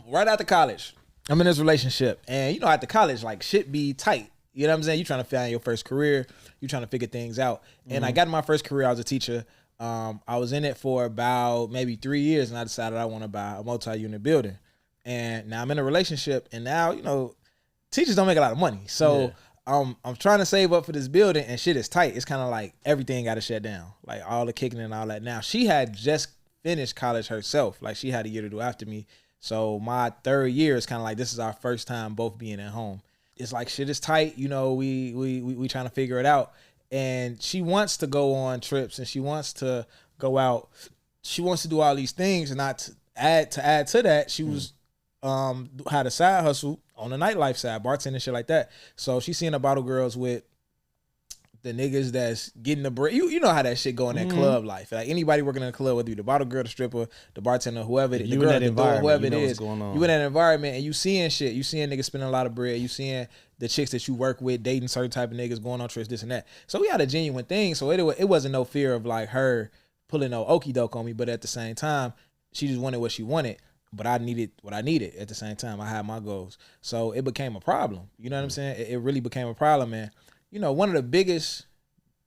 right after college, I'm in this relationship, and you know, after college, like shit be tight. You know what I'm saying? You trying to find your first career, you trying to figure things out. And I got in my first career. I was a teacher. I was in it for about maybe 3 years, and I decided I want to buy a multi-unit building. And now I'm in a relationship, and now you know, teachers don't make a lot of money, so I'm trying to save up for this building, and shit is tight. It's kind of like everything got to shut down, like all the kicking and all that. Now she had just finished college herself, like she had a year to do after me. So my third year is kind of like this is our first time both being at home. It's like shit is tight, you know. We trying to figure it out, and she wants to go on trips and she wants to go out. She wants to do all these things, and not to add to that, she was had a side hustle on the nightlife side, bartending and shit like that. So she's seeing the bottle girls with the niggas that's getting the bread. You know how that shit go in that club life. Like anybody working in a club, whether you the bottle girl, the stripper, the bartender, whoever, the girl, the door, whoever it is, you in that environment and you seeing shit. You seeing niggas spending a lot of bread. You seeing the chicks that you work with dating certain type of niggas, going on trips, this and that. So we had a genuine thing. So it wasn't no fear of like her pulling no okie doke on me, but at the same time, she just wanted what she wanted. But I needed what I needed at the same time. I had my goals. So it became a problem. You know what I'm saying? It really became a problem, man. You know, one of the biggest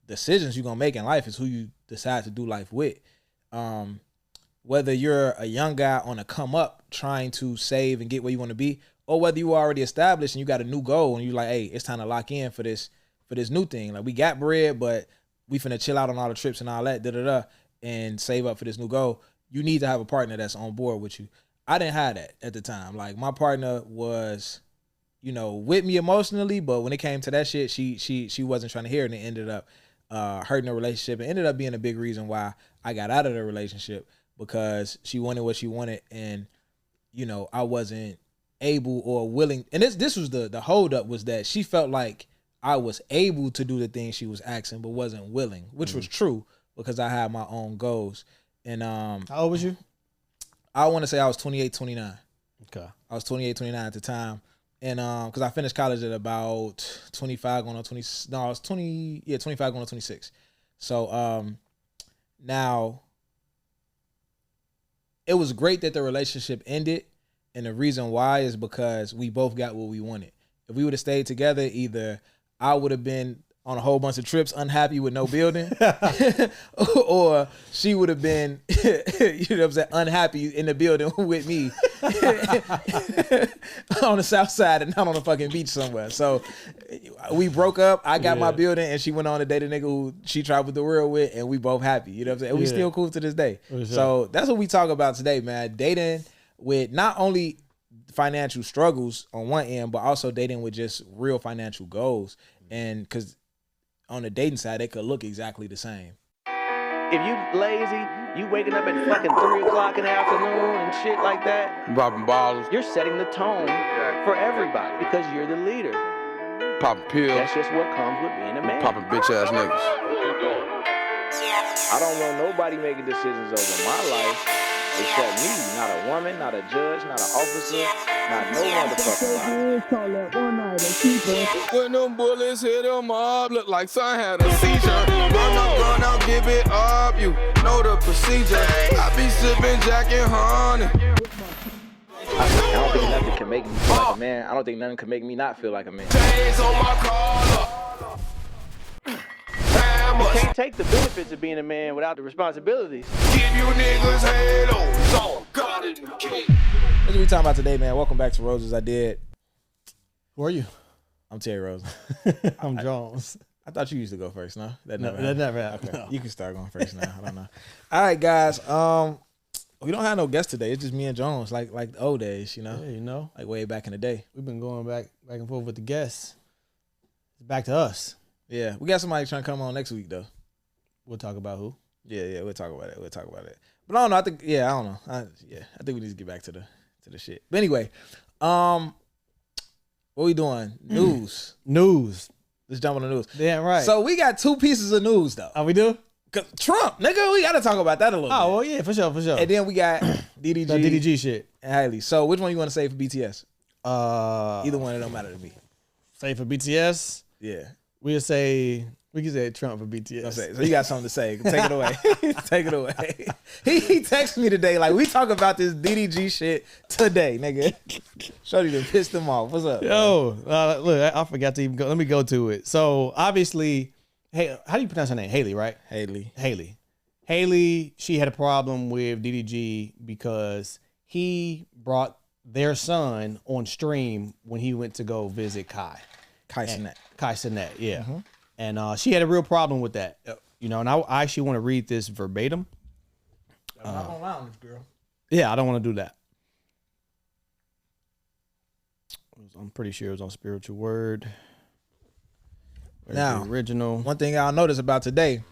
decisions you're going to make in life is who you decide to do life with. Whether you're a young guy on a come up trying to save and get where you want to be, or whether you already established and you got a new goal and you're like, hey, it's time to lock in for this new thing. Like we got bread, but we finna chill out on all the trips and all that, and save up for this new goal. You need to have a partner that's on board with you. I didn't have that at the time. Like my partner was, you know, with me emotionally, but when it came to that shit, she wasn't trying to hear it, and it ended up hurting the relationship. It ended up being a big reason why I got out of the relationship, because she wanted what she wanted, and you know, I wasn't able or willing. And this was the hold up, was that she felt like I was able to do the things she was asking but wasn't willing, which was true, because I had my own goals. And how old was you? I want to say I was 28, 29. Okay. I was 28, 29 at the time. And because I finished college at about 25 going on 20. No, I was 25 going on 26. So now it was great that the relationship ended. And the reason why is because we both got what we wanted. If we would have stayed together, either I would have been on a whole bunch of trips unhappy with no building, or she would have been, you know what I'm saying, unhappy in the building with me on the south side and not on the fucking beach somewhere. So we broke up. I got my building, and she went on to date a nigga who she traveled the world with, and we both happy. You know what I'm saying? And we still cool to this day. Sure. So that's what we talk about today, man. Dating with not only financial struggles on one end, but also dating with just real financial goals. And because on the dating side, they could look exactly the same. If you lazy, you waking up at fucking 3 o'clock in the afternoon and shit like that, popping bottles, you're setting the tone for everybody because you're the leader. popping pills. That's just what comes with being a man. Popping bitch ass niggas. I don't want nobody making decisions over my life except me. Not a woman, not a judge, not an officer, not no motherfucker. When them bullets hit them up, look like son had a seizure. Run out, give it up, you know the procedure. I be sipping Jack and honey. I don't think nothing can make me feel like a man. I don't think nothing can make me not feel like a man. Days on my collar. You can't take the benefits of being a man without the responsibilities. Give you niggas halos on God in the king. That's what we talking about today, man. Welcome back to Roses. I did. Who are you? I'm Terry Rose. I'm Jones. I thought you used to go first, no? That No, never that happened. never happened. Okay. No. You can start going first now. I don't know. All right, guys. We don't have no guest today. It's just me and Jones, like the old days, you know? Yeah, you know, Like way back in the day. we've been going back and forth with the guests. It's back to us. Yeah. We got somebody trying to come on next week, though. We'll talk about who. Yeah, we'll talk about it. But I don't know. I think we need to get back to the shit. But anyway, what we doing? News. News. Let's jump on the news. Damn right. So we got two pieces of news though. we do? 'Cause Trump, nigga, we gotta talk about that a little bit. Oh, well, yeah, for sure. And then we got DDG, That DDG shit. and Haley. So which one you want to say for BTS? Either Either one, it don't matter to me. say for BTS, Yeah. we'll say We can say Trump for BTS. So you got something to say. Take it away. Take it away. He texted me today, like, we talk about this DDG shit today, nigga. Shorty done pissed him off. What's up? Yo, look, I forgot to even go. Let me go to it. So, obviously, hey, how do you pronounce her name? Haley, right? Haley, she had a problem with DDG because he brought their son on stream when he went to go visit Kai Cenat, yeah. Mm-hmm. And she had a real problem with that. Yep. You know, and I actually want to read this verbatim. I'm not gonna lie on this girl. Yeah, I don't want to do that. I'm pretty sure it was on Spiritual Word. Now, the original. One thing I'll notice about today,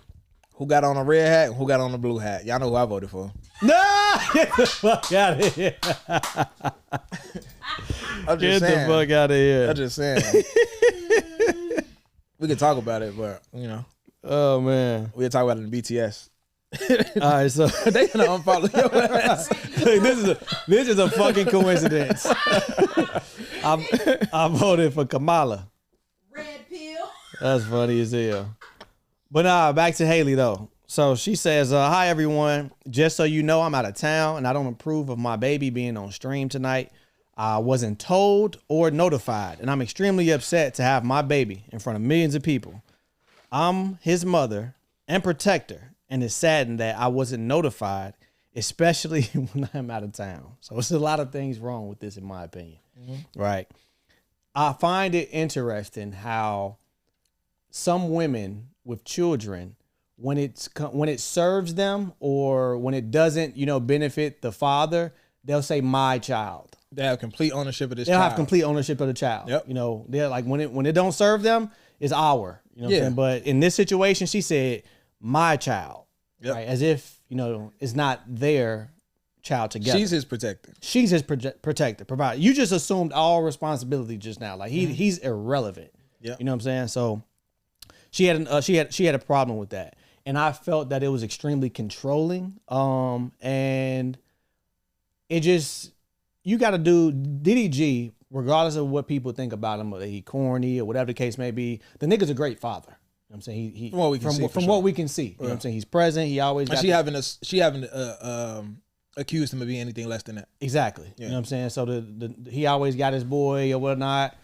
who got on a red hat and who got on a blue hat? Y'all know who I voted for. No! Get the fuck out of here. Get the fuck out of here. I'm just saying. We can talk about it, but, you know. Oh, man. We'll talk about it in BTS. All right, so they gonna unfollow your ass. This is a fucking coincidence. I voted for Kamala. Red pill. That's funny as hell. But nah, back to Haley though. So she says, hi everyone. Just so you know, I'm out of town and I don't approve of my baby being on stream tonight. I wasn't told or notified, and I'm extremely upset to have my baby in front of millions of people. I'm his mother and protector, and it's saddened that I wasn't notified, especially when I'm out of town. So it's a lot of things wrong with this, in my opinion. Mm-hmm. Right? I find it interesting how some women with children, when it serves them or when it doesn't, benefit the father, they'll say my child. They have complete ownership of this They'll child. have complete ownership of the child. Yep. They're like, when it don't serve them, it's our. You know what I'm saying? But in this situation, she said, my child. Yep. Right? As if, it's not their child together. She's his protector. She's his protector, provider. You just assumed all responsibility just now. Like he's irrelevant. Yep. You know what I'm saying? So she had a problem with that. And I felt that it was extremely controlling. And it just, you got to do DDG, regardless of what people think about him, whether he corny or whatever the case may be. The nigga's a great father. You know what I'm saying? He from what we can see. You know what I'm saying? He's present. He always got she haven't accused him of being anything less than that. Exactly. Yeah. You know what I'm saying? So he always got his boy or whatnot.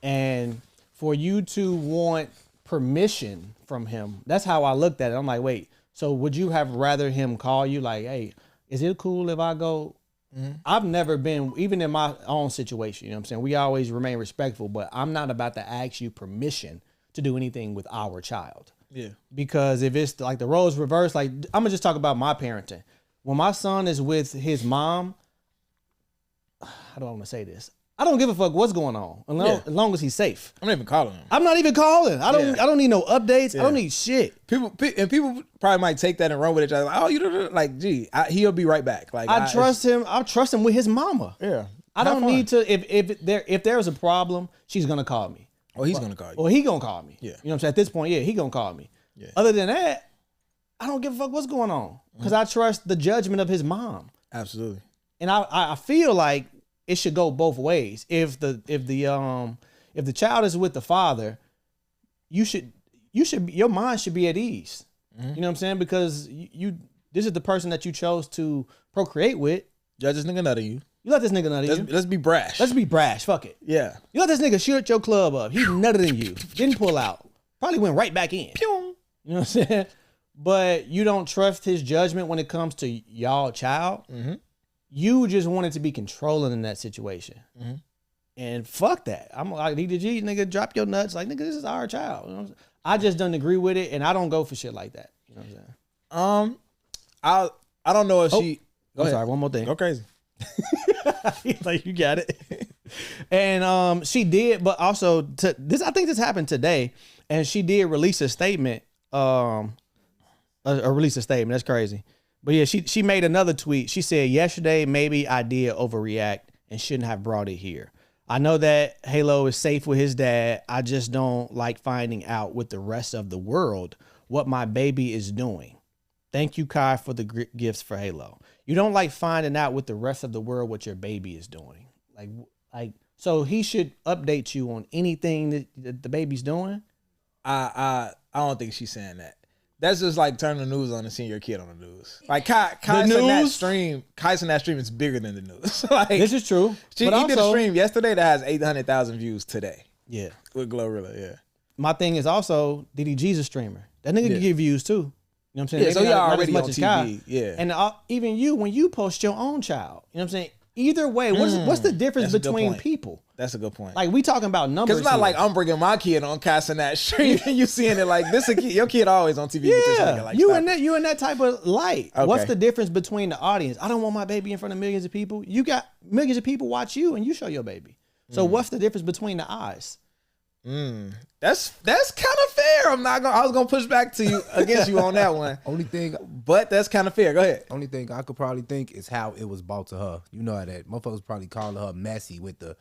And for you to want permission from him, that's how I looked at it. I'm like, wait, so would you have rather him call you like, hey, is it cool if I go? Mm-hmm. I've never been, even in my own situation, you know what I'm saying? We always remain respectful, but I'm not about to ask you permission to do anything with our child. Yeah. Because if it's like the roles reversed, like I'm gonna just talk about my parenting. When my son is with his mom, how do I want to say this? I don't give a fuck what's going on as long as he's safe. I'm not even calling him. I'm not even calling. I don't need no updates. Yeah. I don't need shit. People probably might take that and run with it. Like, oh, you don't like, gee, he'll be right back. Like I trust him. I trust him with his mama. Yeah. I don't need to. If there's a problem, she's gonna call me. Or he's gonna call you. Or he gonna call me. Yeah. You know what I'm saying? At this point, he gonna call me. Yeah. Other than that, I don't give a fuck what's going on because I trust the judgment of his mom. Absolutely. And I feel like it should go both ways. If the child is with the father, your mind should be at ease. Mm-hmm. You know what I'm saying? Because this is the person that you chose to procreate with. Judge this nigga nut of you. You let this nigga nut of you. Let's be brash. Let's be brash. Fuck it. Yeah. You let this nigga shoot your club up. He nutted in you. Didn't pull out. Probably went right back in. Pew. You know what I'm saying? But you don't trust his judgment when it comes to y'all child. Mm-hmm. You just wanted to be controlling in that situation. Mm-hmm. And fuck that. I'm like, DDG, nigga, drop your nuts. Like, nigga, this is our child. You know what I'm saying? I just don't agree with it, and I don't go for shit like that. You know what I'm saying? I don't know if she... Go ahead. Sorry, one more thing. Go crazy. Like, you got it. And she did, but also, I think this happened today, and she did release a statement. Release a statement. That's crazy. But yeah, she made another tweet. She said, yesterday, maybe I did overreact and shouldn't have brought it here. I know that Halo is safe with his dad. I just don't like finding out with the rest of the world what my baby is doing. Thank you, Kai, for the gifts for Halo. You don't like finding out with the rest of the world what your baby is doing. Like, so he should update you on anything that the baby's doing. I don't think she's saying that. That's just like turning the news on and seeing your kid on the news. Like Kai's in that stream is bigger than the news. Like this is true. He did a stream yesterday that has 800,000 views today. Yeah. With Glorilla, yeah. My thing is also Diddy G's a streamer. That nigga can get views too. You know what I'm saying? Yeah, Maybe so he not already as much on as TV. Kai. Yeah. And even you, when you post your own child, you know what I'm saying? Either way, what's the difference between people? That's a good point. Like we talking about numbers. Because it's not like I'm bringing my kid on casting that stream and you seeing it like this. Your kid always on TV. Yeah, with this nigga. Like, you in that type of light. Okay. What's the difference between the audience? I don't want my baby in front of millions of people. You got millions of people watch you and you show your baby. So what's the difference between the eyes? That's kind of fair. I was gonna push back to you against you on that one. But that's kind of fair. Go ahead. Only thing I could probably think is how it was brought to her. You know how that motherfuckers probably calling her messy with the,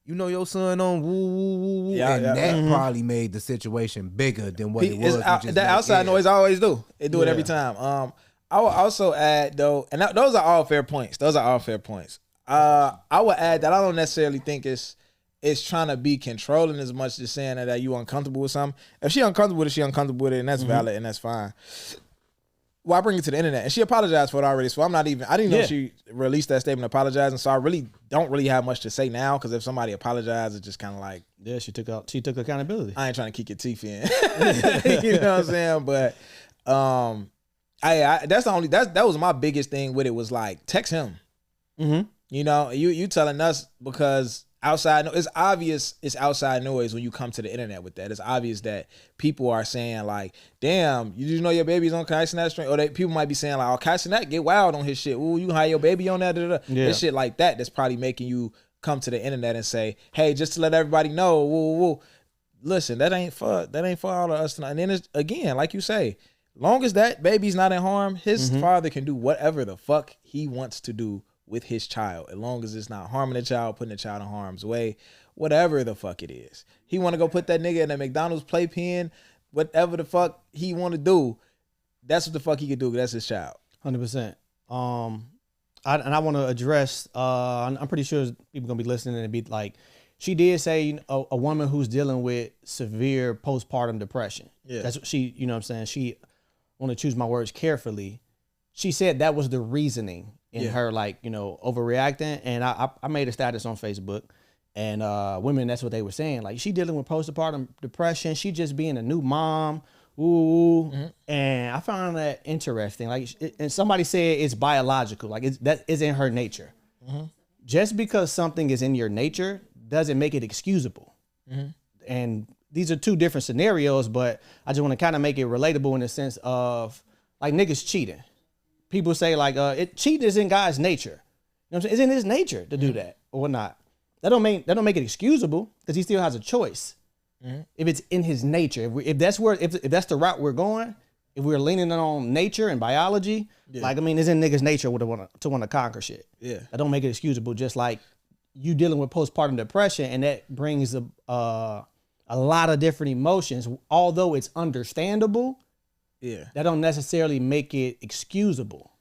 your son on woo woo woo woo, and that probably made the situation bigger than what it was. The outside noise always do. It do it every time. I will also add though, and those are all fair points. I would add that I don't necessarily think it's trying to be controlling as much as saying that you uncomfortable with something. If she uncomfortable with it, she uncomfortable with it, and that's valid and that's fine. Well, I bring it to the internet, and she apologized for it already. So I didn't know she released that statement apologizing. So I really don't have much to say now because if somebody apologized, it's just kind of like she took accountability. I ain't trying to kick your teeth in, you know what I'm saying? But that was my biggest thing with it was like text him. Mm-hmm. You know, you telling us because. It's obvious it's outside noise when you come to the internet with that. It's obvious that people are saying like, damn, you just know your baby's on Kai Cenat stream? Or people might be saying like, oh, Kai Cenat get wild on his shit. Ooh, you hide your baby on that? This shit like that's probably making you come to the internet and say, hey, just to let everybody know, woo. Listen, that ain't for all of us tonight. And then it's, again, like you say, long as that baby's not in harm, his father can do whatever the fuck he wants to do with his child, as long as it's not harming the child, putting the child in harm's way, whatever the fuck it is. He want to go put that nigga in a McDonald's playpen, whatever the fuck he want to do, that's what the fuck he could do. That's his child. 100%. I want to address. I'm pretty sure people gonna be listening and be like, she did say a woman who's dealing with severe postpartum depression. Yeah, that's what she. You know what I'm saying? She want to choose my words carefully. She said that was the reasoning in her, like, overreacting. And I made a status on Facebook, and women, that's what they were saying. Like, she dealing with postpartum depression. She just being a new mom. Ooh. Mm-hmm. And I found that interesting. Like, and somebody said it's biological. Like, that is in her nature. Mm-hmm. Just because something is in your nature doesn't make it excusable. Mm-hmm. And these are two different scenarios, but I just want to kind of make it relatable in the sense of, like, niggas cheating. People say like cheating is in God's nature. You know what I'm saying? It's in his nature to do that or whatnot. That don't make it excusable because he still has a choice. Mm-hmm. If it's in his nature, if that's the route we're going, if we're leaning on nature and biology, it's in niggas' nature to want to conquer shit. Yeah, that don't make it excusable. Just like you dealing with postpartum depression, and that brings a lot of different emotions. Although it's understandable. Yeah, that don't necessarily make it excusable.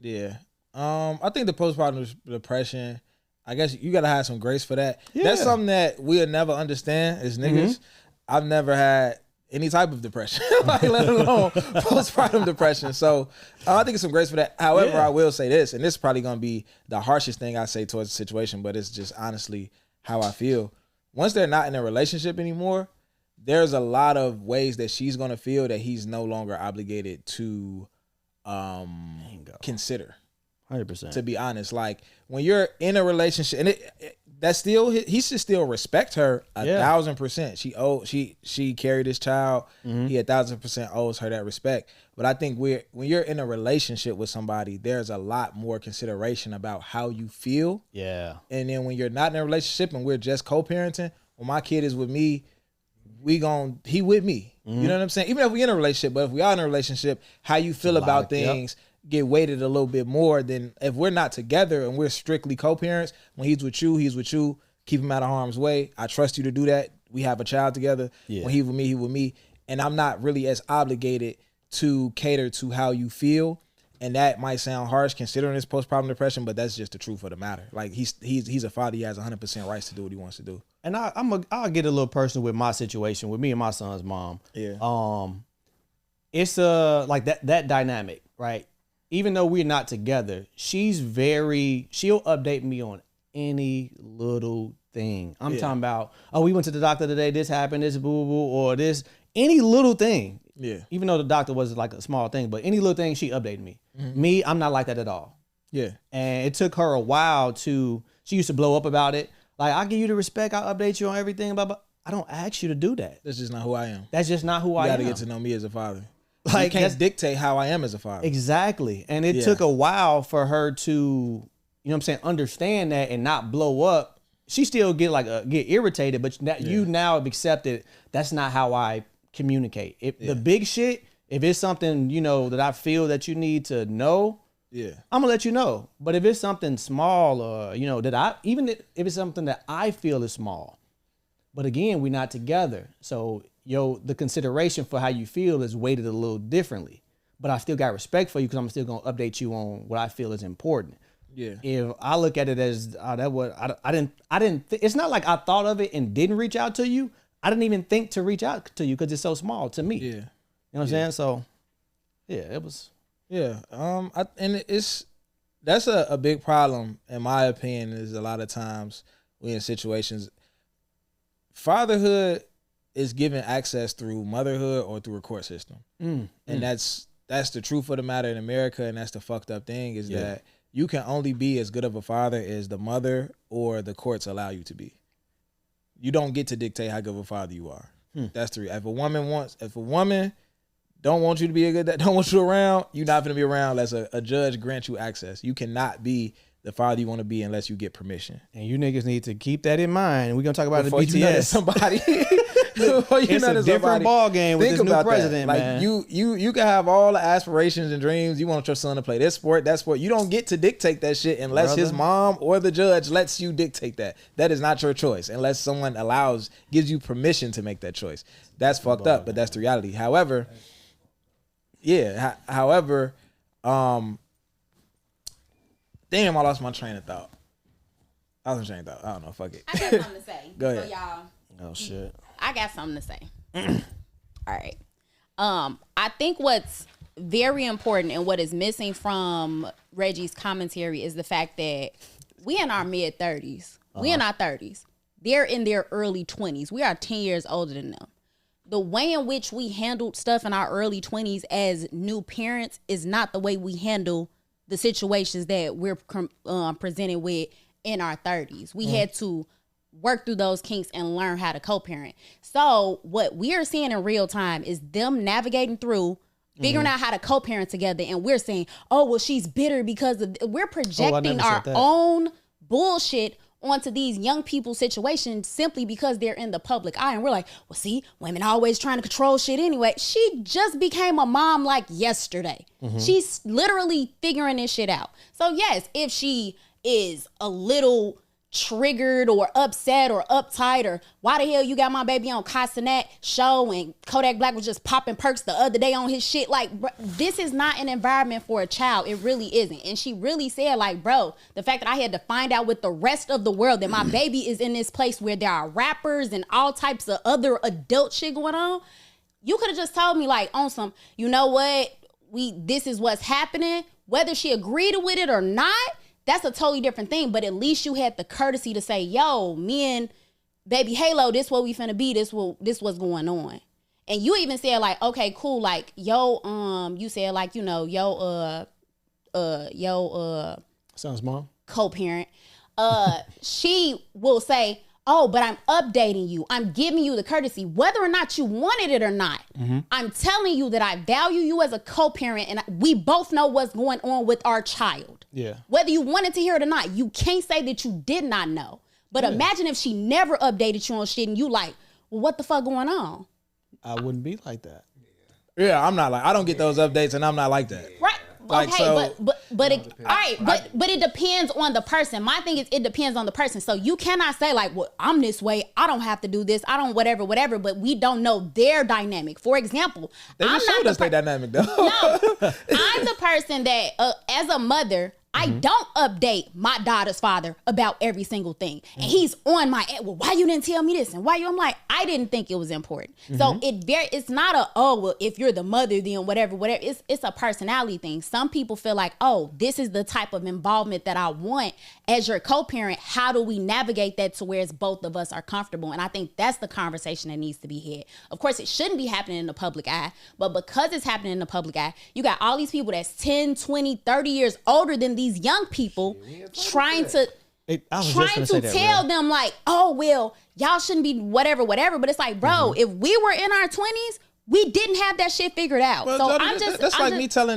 Yeah, I think the postpartum depression, I guess you gotta have some grace for that. Yeah. That's something that we'll never understand as niggas. Mm-hmm. I've never had any type of depression, like let alone postpartum depression. So I think it's some grace for that. However, I will say this, and this is probably gonna be the harshest thing I say towards the situation, but it's just honestly how I feel. Once they're not in a relationship anymore, there's a lot of ways that she's going to feel that he's no longer obligated to consider. 100%. To be honest, like when you're in a relationship, and that's still, he should still respect her 1,000%. She carried his child. Mm-hmm. He 1,000% owes her that respect. But I think when you're in a relationship with somebody, there's a lot more consideration about how you feel. Yeah. And then when you're not in a relationship and we're just co-parenting, when my kid is with me, he with me. Mm-hmm. You know what I'm saying? Even if we're in a relationship, but if we are in a relationship, how you feel about things get weighted a little bit more than if we're not together and we're strictly co-parents. When he's with you. Keep him out of harm's way. I trust you to do that. We have a child together. Yeah. When he with me. And I'm not really as obligated to cater to how you feel. And that might sound harsh considering his postpartum depression, but that's just the truth of the matter. Like he's a father. He has 100% rights to do what he wants to do. and I'll get a little personal with my situation with me and my son's mom. Yeah. It's like that dynamic, right? Even though we're not together, she'll update me on any little thing. I'm talking about, oh, we went to the doctor today, this happened, this boo boo, or this, any little thing. Yeah. Even though the doctor was like a small thing, but any little thing, she updated me. Mm-hmm. Me, I'm not like that at all. Yeah. And it took her a while she used to blow up about it. Like, I give you the respect, I'll update you on everything, blah, blah. I don't ask you to do that. That's just not who I am. That's just not who I am. You gotta get to know me as a father. Like, you can't dictate how I am as a father. Exactly. And it took a while for her to, you know what I'm saying, understand that and not blow up. She still get irritated, but you now have accepted that's not how I communicate. The big shit, if it's something, you know, that I feel that you need to know, I'm gonna let you know. But if it's something small, or you know, even if it's something that I feel is small, but again, we're not together, so the consideration for how you feel is weighted a little differently. But I still got respect for you because I'm still gonna update you on what I feel is important. Yeah. If I look at it as I didn't, it's not like I thought of it and didn't reach out to you. I didn't even think to reach out to you because it's so small to me. Yeah. You know what I'm saying? So, yeah, it was. Yeah. That's a big problem in my opinion. Is a lot of times we in situations. Fatherhood is given access through motherhood or through a court system, and that's the truth of the matter in America, and that's the fucked up thing is that you can only be as good of a father as the mother or the courts allow you to be. You don't get to dictate how good of a father you are. That's the if a woman don't want you to be a good dad, don't want you around, you're not going to be around unless a judge grants you access. You cannot be the father you want to be unless you get permission. And you niggas need to keep that in mind. We're going to talk about Before the BTS. You know somebody. It's a different ball game with this new president, man. Like you can have all the aspirations and dreams. You want your son to play this sport, that sport. You don't get to dictate that shit unless his mom or the judge lets you dictate that. That is not your choice unless someone gives you permission to make that choice. That's fucked up, but that's the reality. However, damn, I lost my train of thought. I don't know. Fuck it. I got something to say. Go ahead. So y'all. Oh shit. I got something to say. All right. I think what's very important and what is missing from Reggie's commentary is the fact that we in our mid 30s. We in our 30s. They're in their early 20s. We are 10 years older than them. The way in which we handled stuff in our early 20s as new parents is not the way we handle the situations that we're presented with in our 30s. We had to work through those kinks and learn how to co-parent. So what we are seeing in real time is them navigating through, figuring out how to co-parent together. And we're saying, oh, well, she's bitter because we're projecting our own bullshit onto these young people's situations simply because they're in the public eye. And we're like, well, see, women always trying to control shit anyway. She just became a mom like yesterday. She's literally figuring this shit out. So yes, if she is a little triggered or upset or uptight or why the hell you got my baby on Castanet show and Kodak Black was just popping perks the other day on his shit, like, bro, this is not an environment for a child. It really isn't. And she really said, like, bro, the fact that I had to find out with the rest of the world that my baby is in this place where there are rappers and all types of other adult shit going on, you could have just told me, like, on some, you know what, this is what's happening, whether she agreed with it or not. That's a totally different thing, but at least you had the courtesy to say, yo, me and baby Halo, this what we finna be, this what's going on. And you even said, like, okay, cool, like, you said, like, you know, son's mom, co-parent, she will say, oh, but I'm updating you. I'm giving you the courtesy, whether or not you wanted it or not. I'm telling you that I value you as a co-parent, and we both know what's going on with our child. Yeah. Whether you wanted to hear it or not, you can't say that you did not know. But imagine if she never updated you on shit and you like, well, what the fuck going on? I wouldn't be like that. Yeah, I'm not like, I don't get those updates and I'm not like that. Right. Like, okay, so, but it depends on the person. My thing is, it depends on the person. So you cannot say, like, well, I'm this way, I don't have to do this, I don't whatever, but we don't know their dynamic. For example, they just showed us their dynamic though. No, I'm the person that as a mother, I don't update my daughter's father about every single thing. And he's on my, well, why you didn't tell me this? And why you, I'm like, I didn't think it was important. So it's not a, oh, well, if you're the mother, then whatever. It's a personality thing. Some people feel like, oh, this is the type of involvement that I want as your co-parent. How do we navigate that to where it's both of us are comfortable? And I think that's the conversation that needs to be had. Of course, it shouldn't be happening in the public eye, but because it's happening in the public eye, you got all these people that's 10, 20, 30 years older than these young people trying to tell them like, oh, well, y'all shouldn't be whatever. But it's like, bro, if we were in our 20s, we didn't have that shit figured out. Well, so Jody,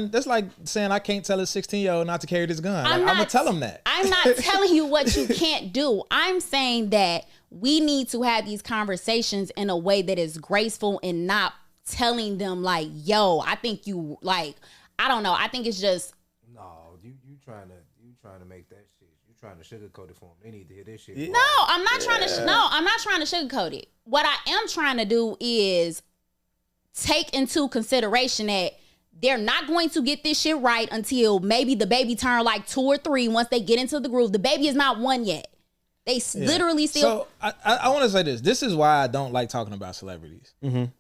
that's like saying I can't tell a 16-year-old not to carry this gun. I'm gonna tell them that. I'm not telling you what you can't do. I'm saying that we need to have these conversations in a way that is graceful and not telling them like, yo, I think you like, I don't know. I think it's just, you trying to make that shit. You trying to sugarcoat it for them. They need to hear this shit. No, I'm not trying to. No, I'm not trying to sugarcoat it. What I am trying to do is take into consideration that they're not going to get this shit right until maybe the baby turn like 2 or 3. Once they get into the groove, the baby is not 1 yet. They literally still. So I want to say this. This is why I don't like talking about celebrities,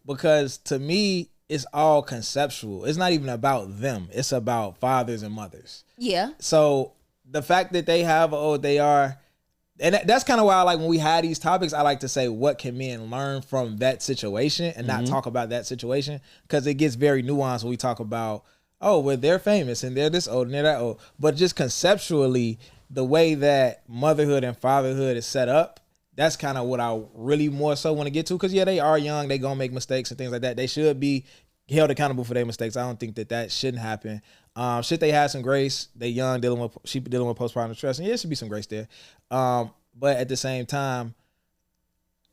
because to me, it's all conceptual. It's not even about them. It's about fathers and mothers. Yeah. So the fact that they have, they are, and that's kind of why I like when we had these topics, I like to say, what can men learn from that situation and not talk about that situation? Because it gets very nuanced when we talk about, oh, well, they're famous and they're this old and they're that old. But just conceptually, the way that motherhood and fatherhood is set up, that's kind of what I really more so want to get to. Because, yeah, they are young. They going to make mistakes and things like that. They should be held accountable for their mistakes. I don't think that shouldn't happen. Should they have some grace? They young, dealing with postpartum stress. And yeah, there should be some grace there. But at the same time,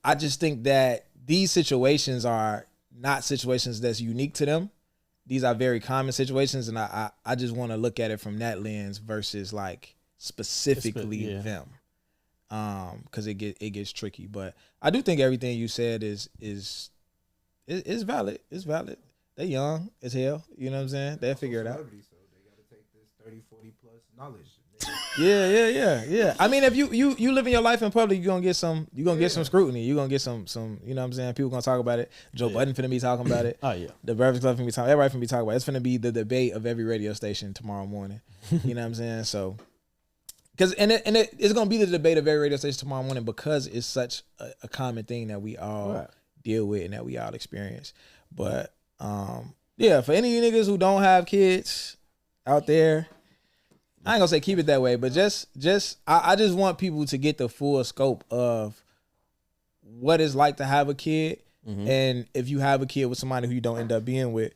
I just think that these situations are not situations that's unique to them. These are very common situations. And I just want to look at it from that lens versus like specifically them. Because it gets tricky. But I do think everything you said is valid. It's valid. They young as hell. You know what I'm saying? They'll figure it out. So they got to take this 30, 40 plus knowledge. Yeah. I mean, if you living your life in public, you're gonna get some scrutiny. You're gonna get some, you know what I'm saying? People gonna talk about it. Joe Budden finna be talking about it. Oh yeah. The Breakfast Club finna be talking. Everybody finna be talking about it. It's finna be the debate of every radio station tomorrow morning. You know what I'm saying? So it's gonna be the debate of every radio station tomorrow morning because it's such a common thing that we all deal with and that we all experience. But for any of you niggas who don't have kids out there, I ain't gonna say keep it that way, but I just want people to get the full scope of what it's like to have a kid, and if you have a kid with somebody who you don't end up being with,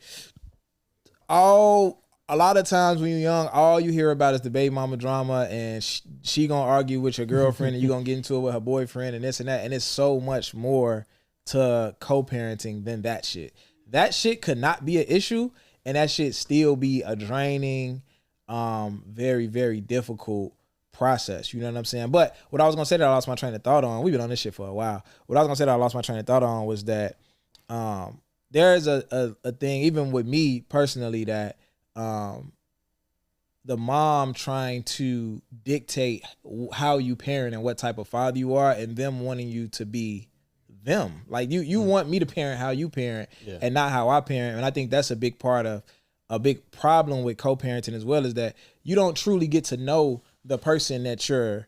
a lot of times when you're young, all you hear about is the baby mama drama, and she gonna argue with your girlfriend, and you gonna get into it with her boyfriend, and this and that, and it's so much more to co-parenting than that shit. That shit could not be an issue, and that shit still be a draining, very, very difficult process. You know what I'm saying? But what I was gonna say that I lost my train of thought on, we've been on this shit for a while. What I was gonna say that I lost my train of thought on was that there is a thing, even with me personally, that the mom trying to dictate how you parent and what type of father you are, and them wanting you to be them. Like you want me to parent how you parent and not how I parent. And I think that's a big part of a big problem with co-parenting as well, is that you don't truly get to know the person that you're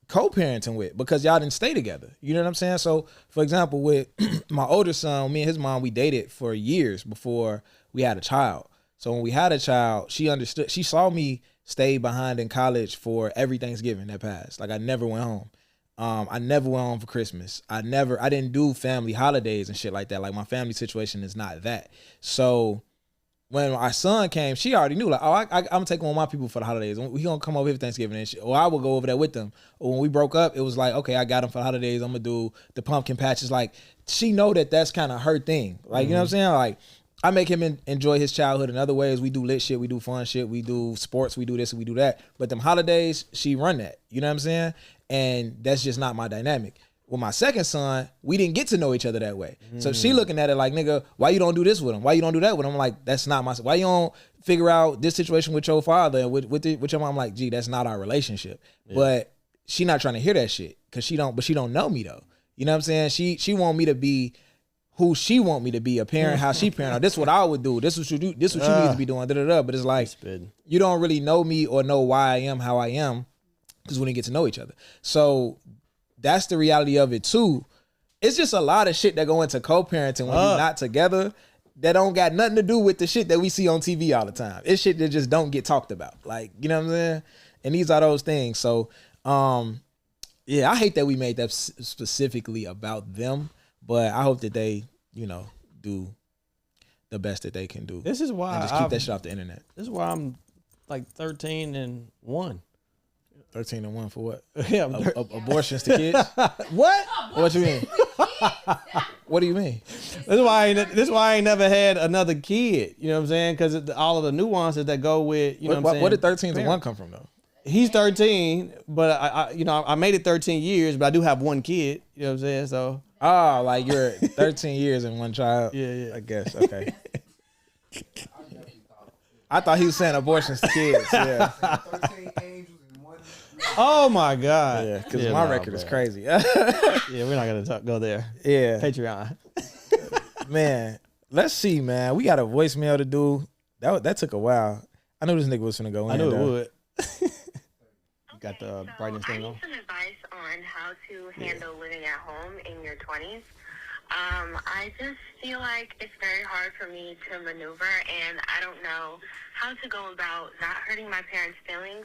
co-parenting with because y'all didn't stay together. You know what I'm saying? So for example, with my older son, me and his mom, we dated for years before we had a child. So when we had a child, she understood, she saw me stay behind in college for every Thanksgiving that passed. Like I never went home. I never went home for Christmas. I didn't do family holidays and shit like that. Like my family situation is not that. So when our son came, she already knew, like, oh, I'm gonna take one of my people for the holidays. We gonna come over here for Thanksgiving and shit. Or I would go over there with them. Or when we broke up, it was like, okay, I got them for the holidays. I'm gonna do the pumpkin patches. Like she know that that's kind of her thing. Like, you know what I'm saying? Like I make him enjoy his childhood in other ways. We do lit shit, we do fun shit, we do sports, we do this and we do that. But them holidays, she run that. You know what I'm saying? And that's just not my dynamic. with my second son, we didn't get to know each other that way. So she looking at it like, nigga, why you don't do this with him? Why you don't do that with him? I'm like, that's not my. Why you don't figure out this situation with your father and with your mom? I'm like, gee, that's not our relationship. Yeah. But she not trying to hear that shit because she don't know me though. You know what I'm saying? She want me to be who she want me to be, a parent, how she parent. This is what I would do. This is what you do. This is what you need to be doing. But it's like you don't really know me or know why I am how I am because we didn't get to know each other. So that's the reality of it too. It's just a lot of shit that go into co-parenting when you're not together that don't got nothing to do with the shit that we see on TV all the time. It's shit that just don't get talked about. Like, you know what I'm saying? And these are those things. So, yeah, I hate that we made that specifically about them, but I hope that they, you know, do the best that they can do. This is why and just keep that shit off the internet. This is why I'm like 13-1. 13-1 for what? Yeah, abortions to kids. What? What you mean? What do you mean? This is why I ain't never had another kid. You know what I'm saying? Because all of the nuances that go with, you know what I'm saying? What did 13-1 come from though? He's 13, but I made it 13 years, but I do have one kid. You know what I'm saying? So. Oh, like you're 13 years and one child. Yeah. I guess. Okay. I thought he was saying abortions to kids. Yeah. 13 angels and one. Oh my God. Yeah, because my record is crazy. Yeah, we're not gonna go there. Yeah. Patreon. Man, let's see, man. We got a voicemail to do. That took a while. I knew this nigga was gonna go in. I knew it would. Got the brightness thing on. I need some advice on how to handle living at home in your 20s. I just feel like it's very hard for me to maneuver, and I don't know how to go about not hurting my parents' feelings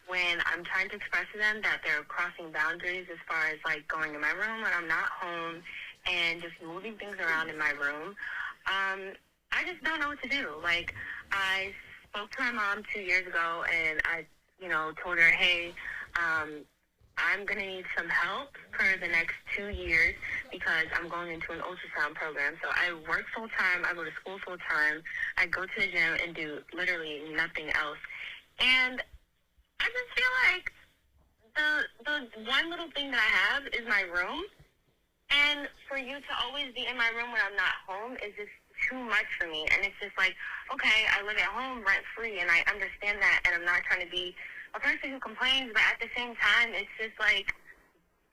when I'm trying to express to them that they're crossing boundaries as far as like going in my room when I'm not home and just moving things around in my room. I just don't know what to do. Like, I spoke to my mom 2 years ago, and I told her, hey, I'm going to need some help for the next 2 years because I'm going into an ultrasound program. So I work full-time, I go to school full-time, I go to the gym and do literally nothing else. And I just feel like the one little thing that I have is my room. And for you to always be in my room when I'm not home is just too much for me. And it's just like, okay, I live at home rent-free, and I understand that, and I'm not trying to be a person who complains, but at the same time, it's just like,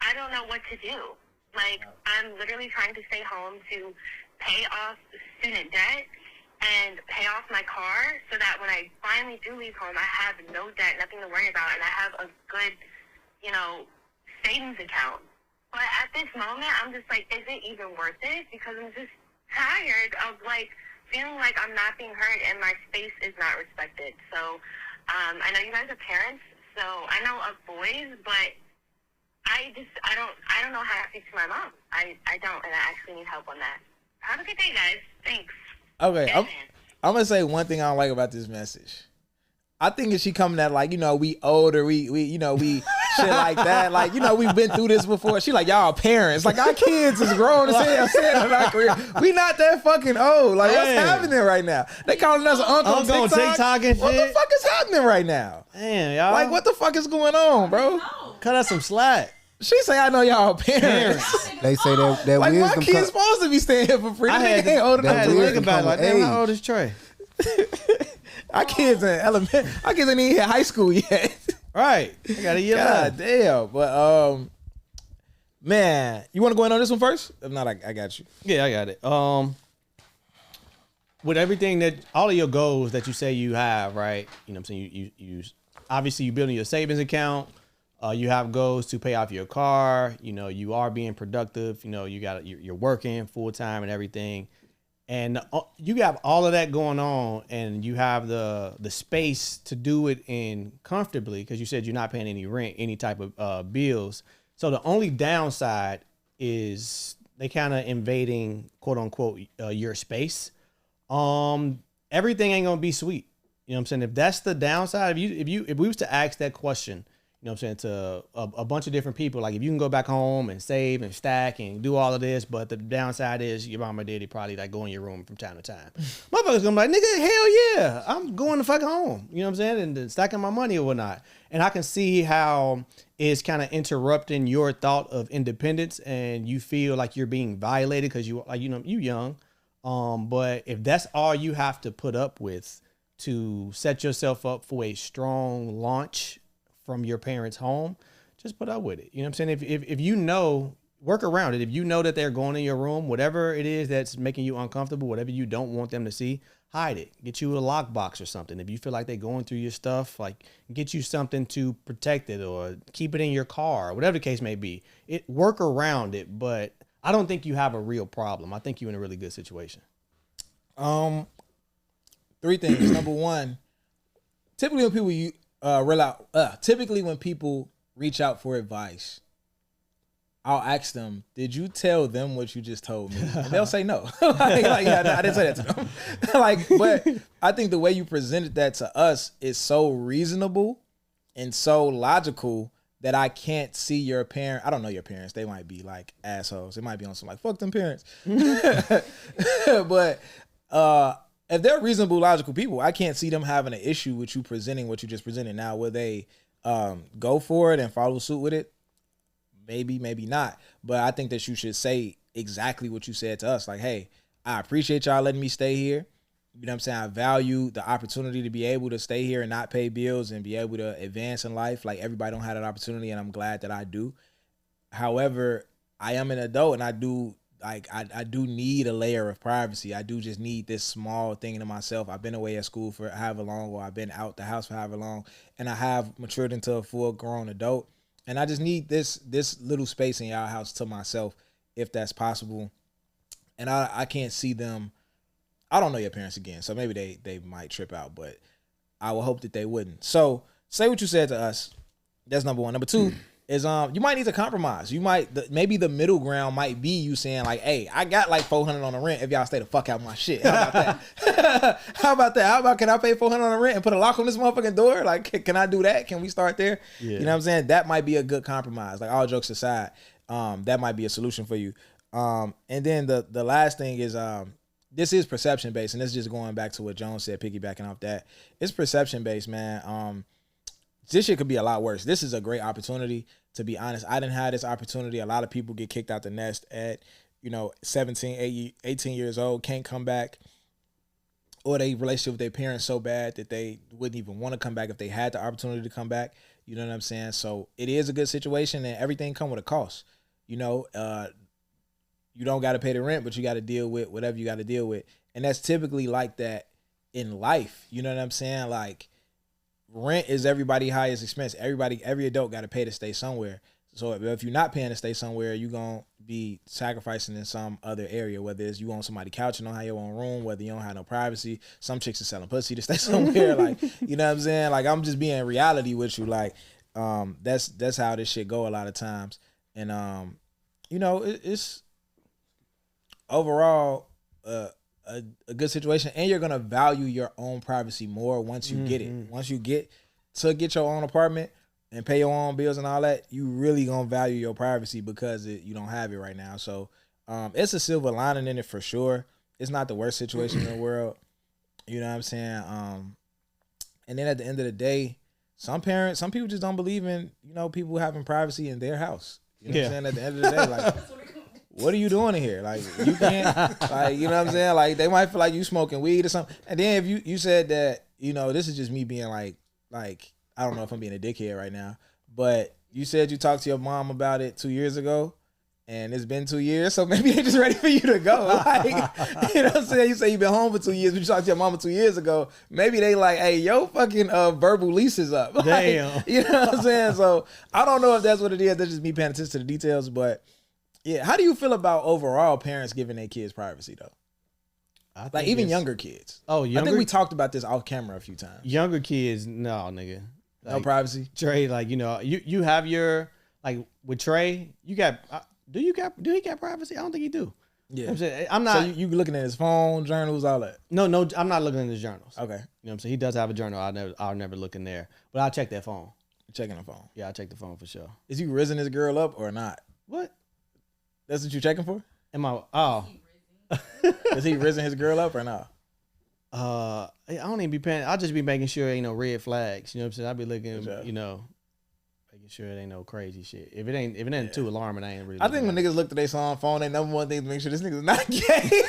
I don't know what to do. Like, I'm literally trying to stay home to pay off student debt and pay off my car so that when I finally do leave home, I have no debt, nothing to worry about, and I have a good, savings account. But at this moment, I'm just like, is it even worth it? Because I'm just tired of, like, feeling like I'm not being heard and my space is not respected. So, I know you guys are parents, so I know of boys, but I don't know how to speak to my mom. I don't, and I actually need help on that. Have a good day, guys. Thanks. Okay, I'm gonna say one thing I don't like about this message. I think if she coming at like, we older, we shit like that. Like, we've been through this before. She like, y'all parents. Like, our kids is grown as hell. Saying in our career. We not that fucking old. Like, what's happening right now? They calling us uncle on TikTok and shit. What the fuck is happening right now? Damn, y'all. Like, what the fuck is going on, bro? Cut us some slack. She say, I know y'all parents. They say that like, wisdom. my kid's supposed to be staying here for free. I had to think about it. Like, damn, how old is Trey? Our kids ain't even hit high school yet. Right. I got a year left. God damn. But man, you want to go in on this one first? If not, I got you. Yeah, I got it. With everything that all of your goals that you say you have, right? You know what I'm saying? You obviously you building your savings account. You have goals to pay off your car. You are being productive. You're working full time and everything. And you have all of that going on, and you have the space to do it in comfortably because you said you're not paying any rent, any type of bills. So the only downside is they kind of invading, quote unquote, your space. Everything ain't gonna be sweet. You know what I'm saying? If that's the downside, if we was to ask that question, you know what I'm saying, to a bunch of different people, like if you can go back home and save and stack and do all of this, but the downside is your mama daddy probably like go in your room from time to time. Motherfuckers gonna be like, nigga, hell yeah, I'm going to fuck home. You know what I'm saying? And stacking my money or whatnot. And I can see how is kind of interrupting your thought of independence and you feel like you're being violated because you young. But if that's all you have to put up with to set yourself up for a strong launch from your parents' home, just put up with it. You know what I'm saying? If you know, work around it. If you know that they're going in your room, whatever it is that's making you uncomfortable, whatever you don't want them to see, hide it. Get you a lockbox or something. If you feel like they're going through your stuff, like get you something to protect it or keep it in your car, whatever the case may be. Work around it, but I don't think you have a real problem. I think you're in a really good situation. 3 things. Number 1, typically when people reach out for advice, I'll ask them, did you tell them what you just told me? And they'll say no. Yeah, I didn't say that to them. But I think the way you presented that to us is so reasonable and so logical that I can't see your parent. I don't know your parents. They might be like assholes. They might be on some like, fuck them parents. But if they're reasonable, logical people, I can't see them having an issue with you presenting what you just presented. Now, will they go for it and follow suit with it? Maybe, maybe not. But I think that you should say exactly what you said to us. Like, hey, I appreciate y'all letting me stay here. You know what I'm saying? I value the opportunity to be able to stay here and not pay bills and be able to advance in life. Like, everybody don't have that opportunity, and I'm glad that I do. However, I am an adult, and I do need a layer of privacy. I do just need this small thing to myself. I've been away at school for however long, or I've been out the house for however long, and I have matured into a full-grown adult. And I just need this little space in y'all house to myself, if that's possible. And I can't see them. I don't know your parents again, so maybe they might trip out, but I would hope that they wouldn't. So say what you said to us. That's number 1. Number 2 is you might need to compromise. You might maybe the middle ground might be you saying like, hey, I got like $400 on the rent if y'all stay the fuck out my shit. How about that? How about can I pay $400 on the rent and put a lock on this motherfucking door? Like, can I do that? Can we start there? Yeah. You know what I'm saying? That might be a good compromise. Like, all jokes aside, that might be a solution for you. And then the last thing is this is perception based, and this is just going back to what Jones said, piggybacking off that. It's perception based, man. This shit could be a lot worse. This is a great opportunity, to be honest. I didn't have this opportunity. A lot of people get kicked out the nest at, 17, 18 years old, can't come back, or they relationship with their parents so bad that they wouldn't even want to come back if they had the opportunity to come back. You know what I'm saying? So it is a good situation, and everything come with a cost. You don't got to pay the rent, but you got to deal with whatever you got to deal with. And that's typically like that in life. You know what I'm saying? Like, rent is everybody's highest expense. Every adult got to pay to stay somewhere. So if you're not paying to stay somewhere, you're going to be sacrificing in some other area, whether it's you on somebody's couch and don't have your own room, whether you don't have no privacy. Some chicks are selling pussy to stay somewhere. Like, you know what I'm saying? Like, I'm just being reality with you. Like, that's how this shit go a lot of times. And, it's overall a good situation, and you're gonna value your own privacy more once you get it. Once you get your own apartment and pay your own bills and all that, you really gonna value your privacy because you don't have it right now. So it's a silver lining in it for sure. It's not the worst situation in the world. You know what I'm saying? And then at the end of the day, some people just don't believe in people having privacy in their house. You know what I'm saying? At the end of the day, like, what are you doing in here? Like, you can't, like, you know what I'm saying? Like, they might feel like you smoking weed or something. And then if you said that, this is just me being like, I don't know if I'm being a dickhead right now, but you said you talked to your mom about it 2 years ago, and it's been 2 years, so maybe they're just ready for you to go. Like, you know what I'm saying? You say you've been home for 2 years, but you talked to your mama 2 years ago. Maybe they like, hey, yo, fucking verbal lease is up. Like, damn. You know what I'm saying? So I don't know if that's what it is. That's just me paying attention to the details, but yeah. How do you feel about overall parents giving their kids privacy though? Like even younger kids. Oh, I think we talked about this off camera a few times. Younger kids, no, nigga. No privacy. Trey, like, you have your, like with Trey, you got. Do he got privacy? I don't think he do. Yeah, you know I'm saying, I'm not. So you looking at his phone, journals, all that? No, I'm not looking at his journals. Okay. You know what I'm saying? He does have a journal. I'll never look in there, but I'll check that phone. Checking the phone. Yeah, I'll check the phone for sure. Is he rizzing his girl up or not? What? That's what you checking for? Is he rizzing his girl up or not? I don't even be paying. I'll just be making sure ain't no red flags. You know what I'm saying? I'll be looking, Making sure it ain't no crazy shit. If it ain't too alarming, I ain't really. I think when niggas look at their phone, they number one thing to make sure this nigga's not gay.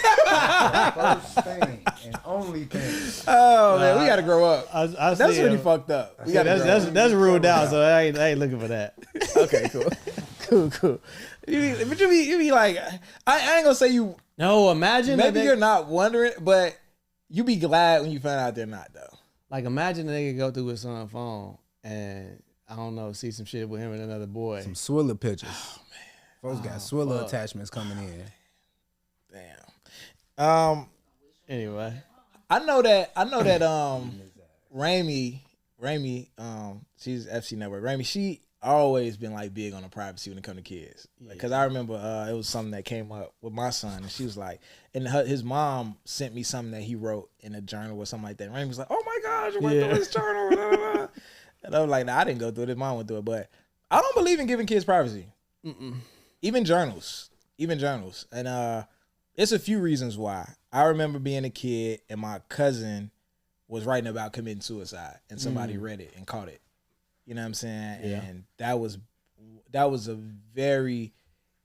First thing and only thing. Oh man, we gotta grow up. I That's really fucked up. We gotta grow up. That's ruled out, so I ain't looking for that. Okay, cool. But you be like, I ain't gonna say you. No, imagine Maybe you're not wondering, but you be glad when you find out they're not though. Like imagine they could go through his son's phone and I don't know, see some shit with him and another boy. Some Swiller pictures. Oh man, folks got Swiller attachments coming in. Damn. Anyway, I know that Raimi, she's FC Network. Raimi, she always been like big on the privacy when it come to kids. Because I remember it was something that came up with my son, and she was like, and his mom sent me something that he wrote in a journal or something like that. And Raimi was like, "Oh my gosh, you went through his journal." Blah, blah, blah. And I was like, "Nah, I didn't go through it. His mom went through it." But I don't believe in giving kids privacy. Even journals. And it's a few reasons why. I remember being a kid and my cousin was writing about committing suicide, and somebody read it and caught it. You know what I'm saying? Yeah. And that was a very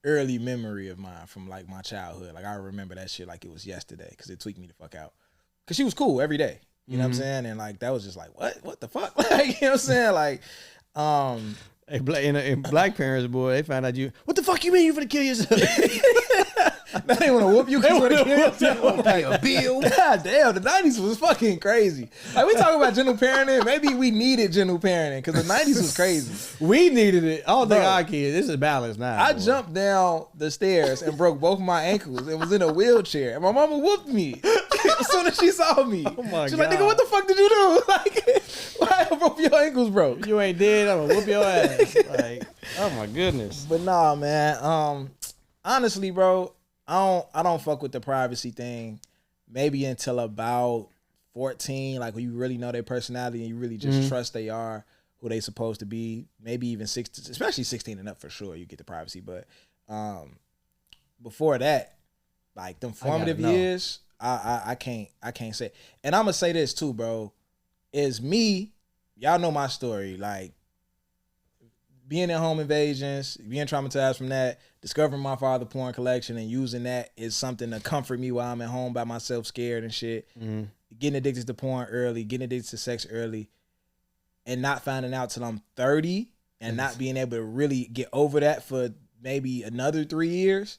early memory of mine from like my childhood. Like I remember that shit like it was yesterday because it tweaked me the fuck out. Cause she was cool every day. You know what I'm saying? And like that was just like what the fuck? Like you know what I'm saying? Like in black parents, boy, they found out what the fuck you mean you finna kill yourself? Now they want to whoop you because you want to kill yourself. Pay a bill. God damn, the 90s was fucking crazy. Like we talk about gentle parenting, maybe we needed gentle parenting because the 90s was crazy. We needed it. I don't think our kids. This is balanced now. I jumped down the stairs and broke both my ankles and was in a wheelchair, and my mama whooped me as soon as she saw me. Oh my She's God. like, "Nigga, what the fuck did you do? Like, why both your ankles broke?" You ain't dead. I'm gonna whoop your ass. Like, oh my goodness. But nah, man. Honestly, bro, I don't fuck with the privacy thing. Maybe until about 14, like when you really know their personality and you really just trust they are who they supposed to be. Maybe even 16, especially 16 and up for sure. You get the privacy, but before that, like them formative years, I can't say. And I'm gonna say this too, bro. Is me. Y'all know my story. Like being in home invasions, being traumatized from that, discovering my father porn collection and using that is something to comfort me while I'm at home by myself, scared and shit. Getting addicted to porn early, getting addicted to sex early, and not finding out till I'm 30 and not being able to really get over that for maybe another 3 years.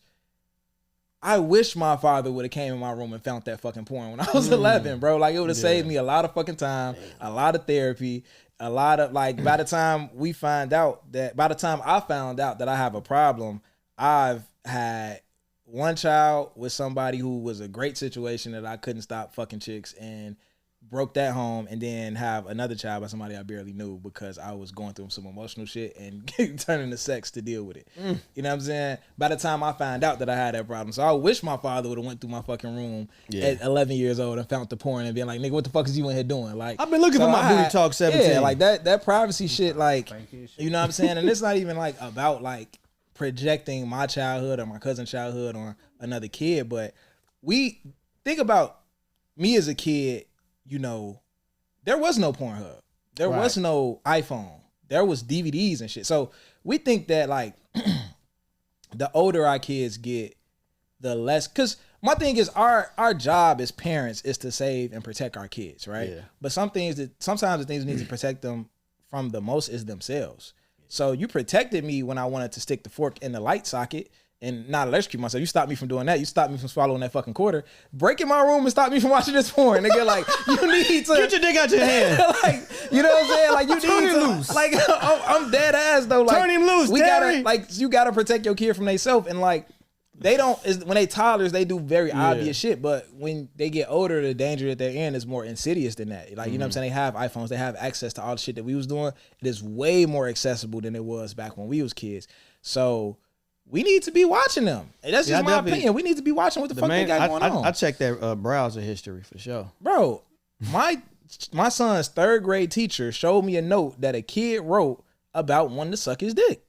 I wish my father would have came in my room and found that fucking porn when I was 11, bro. Like it would have saved me a lot of fucking time, a lot of therapy, a lot of like by the time I found out that I have a problem, I've had one child with somebody who was a great situation that I couldn't stop fucking chicks and broke that home, and then have another child by somebody I barely knew because I was going through some emotional shit and turning to sex to deal with it. You know what I'm saying? By the time I found out that I had that problem. So I wish my father would have went through my fucking room at 11 years old and found the porn and been like, "Nigga, what the fuck is you in here doing?" Like I've been looking for my booty talk 17. Yeah, like that privacy shit, like, you know what I'm saying? And it's not even like about like projecting my childhood or my cousin's childhood on another kid, but we think about me as a kid. You know, there was no Pornhub. There was no iPhone. There was DVDs and shit. So we think that like the older our kids get, the less, because my thing is our job as parents is to save and protect our kids, right? Yeah. But sometimes the things we need to protect them from the most is themselves. So you protected me when I wanted to stick the fork in the light socket and not electrocute myself. You stopped me from doing that. You stopped me from swallowing that fucking quarter. Break in my room and stop me from watching this porn. Nigga, like, you need to get your dick out your hand. Like, you know what I'm saying? Like, you turn need him to loose. Like, I'm dead ass though. Like, turn him loose. We Terry. gotta like, you gotta protect your kid from themselves. And like, they don't. When they toddlers, they do very obvious shit. But when they get older, the danger that they're in is more insidious than that. Like, you know what I'm saying? They have iPhones. They have access to all the shit that we was doing. It is way more accessible than it was back when we was kids. So we need to be watching them. And that's just my opinion. We need to be watching what the fuck they got going on. I checked their browser history for sure. Bro, my son's third grade teacher showed me a note that a kid wrote about wanting to suck his dick.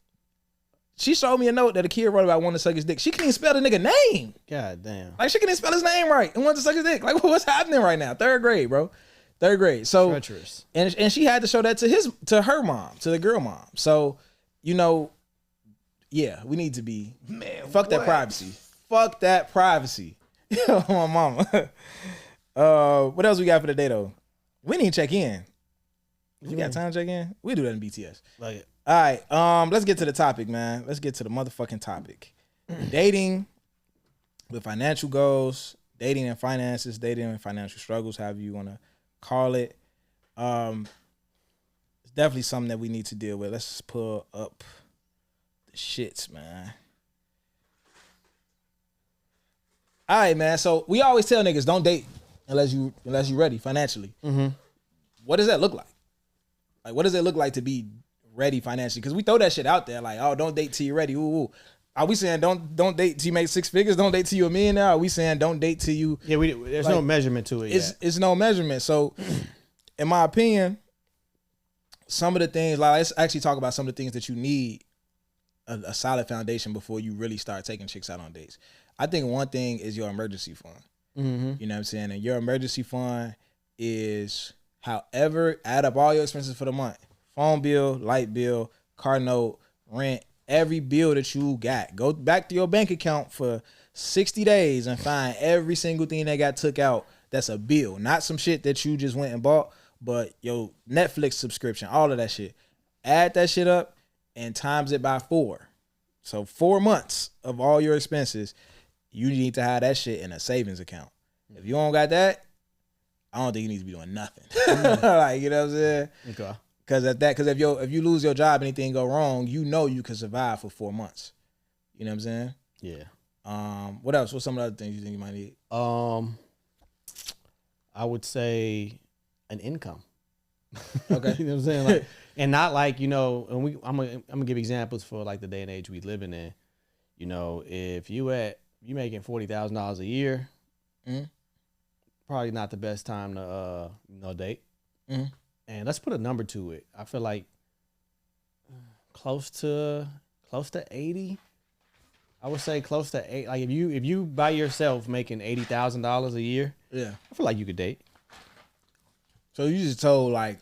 She showed me a note that a kid wrote about wanting to suck his dick. She couldn't even spell the nigga name. God damn. Like, she couldn't even spell his name right and wanted to suck his dick. Like, what's happening right now? Third grade, bro. Third grade. So, treacherous. And she had to show that to her mom, to the girl mom. So you know, yeah, we need to be. Man, fuck that privacy. Fuck that privacy. My mama. What else we got for the day though? We need to check in. You got time to check in? We do that in BTS. Like it. All right. Let's get to the topic, man. Let's get to the motherfucking topic. Dating with financial goals, dating and finances, dating and financial struggles, however you want to call it. It's definitely something that we need to deal with. Let's just pull up the shits, man. All right, man. So we always tell niggas don't date unless you ready financially. Mm-hmm. What does that look like? Like, what does it look like to be ready financially? Because we throw that shit out there, like, oh, don't date till you're ready. Ooh. Are we saying don't date till you make 6 figures? Don't date till you're a millionaire? Are we saying don't date till you? Yeah, there's no measurement to it. It's no measurement. So, in my opinion, some of the things, like, let's actually talk about some of the things that you need a solid foundation before you really start taking chicks out on dates. I think one thing is your emergency fund. Mm-hmm. You know what I'm saying? And your emergency fund is however, add up all your expenses for the month. Phone bill, light bill, car note, rent, every bill that you got. Go back to your bank account for 60 days and find every single thing that got took out that's a bill. Not some shit that you just went and bought, but your Netflix subscription, all of that shit. Add that shit up and times it by 4. So 4 months of all your expenses, you need to have that shit in a savings account. If you don't got that, I don't think you need to be doing nothing. Like, you know what I'm saying? Okay. Because if you lose your job, anything go wrong, you know you can survive for 4 months. You know what I'm saying? Yeah. What else? What's some of the other things you think you might need? I would say an income. Okay. You know what I'm saying? Like, and not like, you know, and I'm gonna give examples for like the day and age we living in. You know, if you making $40,000 a year, probably not the best time to date. Mm-hmm. And let's put a number to it. I feel like close to 80. I would say close to 8. Like if you by yourself making $80,000 a year, Yeah. I feel like you could date. So you just told like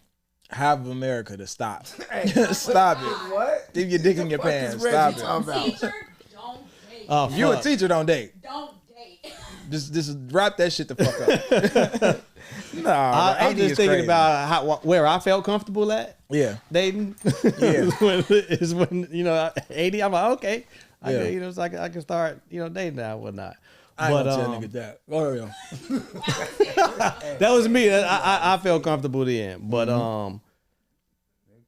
half of America to stop. Stop it. What? Keep your dick in your pants. Stop it. Teacher, don't date. Oh, If you a fuck. teacher, don't date. Don't date. Just wrap that shit the fuck up. Nah, I'm just thinking about where I felt comfortable at dating. Yeah. is when 80. I'm like, okay, I Yeah. can, so I can start dating now and whatnot. I ain't But gonna tell niggas that. Go ahead. that was me. I felt comfortable then. But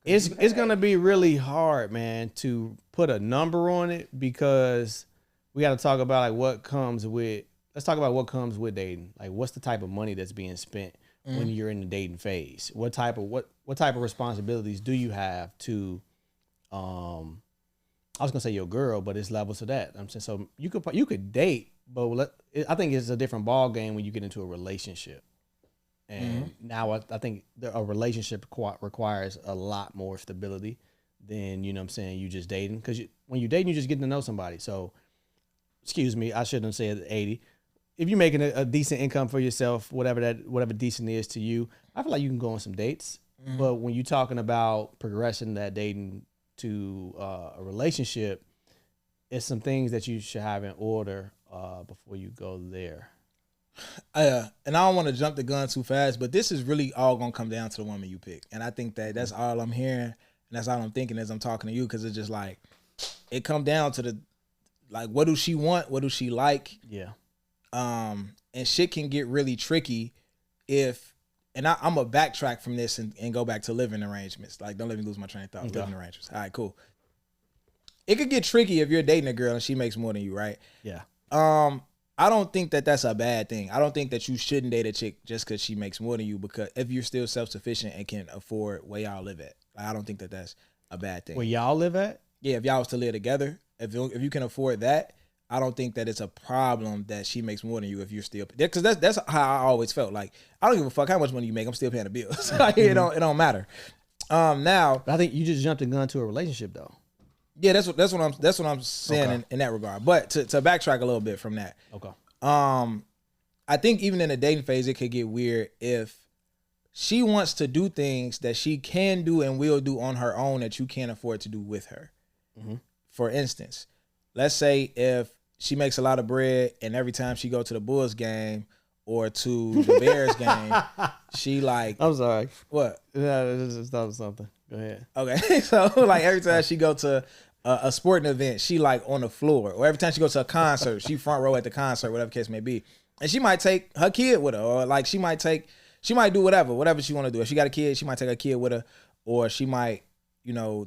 it's gonna be really hard, man, to put a number on it because we got to talk about like what comes with. Let's talk about what comes with dating. Like, what's the type of money that's being spent when you're in the dating phase? What type of responsibilities do you have to? I was gonna say your girl, but it's levels to that. I'm saying so you could date, but I think it's a different ball game when you get into a relationship. And now I think a relationship requires a lot more stability than you just dating, because when you're dating, you're just getting to know somebody. So, excuse me, I shouldn't have said 80. If you're making a decent income for yourself, whatever decent is to you, I feel like you can go on some dates. But when you're talking about progressing that dating to a relationship, it's some things that you should have in order before you go there. And I don't want to jump the gun too fast, but this is really all gonna come down to the woman you pick. And I think that's all I'm hearing, and that's all I'm thinking as I'm talking to you, because it's just like it come down to what do she want, what do she like? Yeah. And shit can get really tricky if, and I'm gonna backtrack from this and go back to living arrangements. Like, don't let me lose my train of thought. Okay. Living arrangements. All right, cool. It could get tricky if you're dating a girl and she makes more than you, right? Yeah. I don't think that that's a bad thing. I don't think that you shouldn't date a chick just because she makes more than you, because if you're still self-sufficient and can afford where y'all live at. Like, I don't think that that's a bad thing. Where y'all live at? Yeah, if y'all was to live together, if you can afford that, I don't think that it's a problem that she makes more than you if you're still, because that's how I always felt. Like, I don't give a fuck how much money you make, I'm still paying the bills. Like, it don't matter. Now, But I think you just jumped the gun to a relationship though. yeah, that's what I'm saying Okay. in that regard. But to backtrack a little bit from that, Okay. I think even in the dating phase, it could get weird if she wants to do things that she can do and will do on her own that you can't afford to do with her. For instance, let's say if she makes a lot of bread and every time she go to the Bulls game or to the Bears game, she like... I'm sorry. What? Yeah, just thought of something. Go ahead. Okay. So like every time she go to a sporting event, she like on the floor. Or every time she goes to a concert, she front row at the concert, whatever the case may be. And she might take her kid with her. Or like she might do whatever she want to do. If she got a kid, she might take her kid with her. Or she might,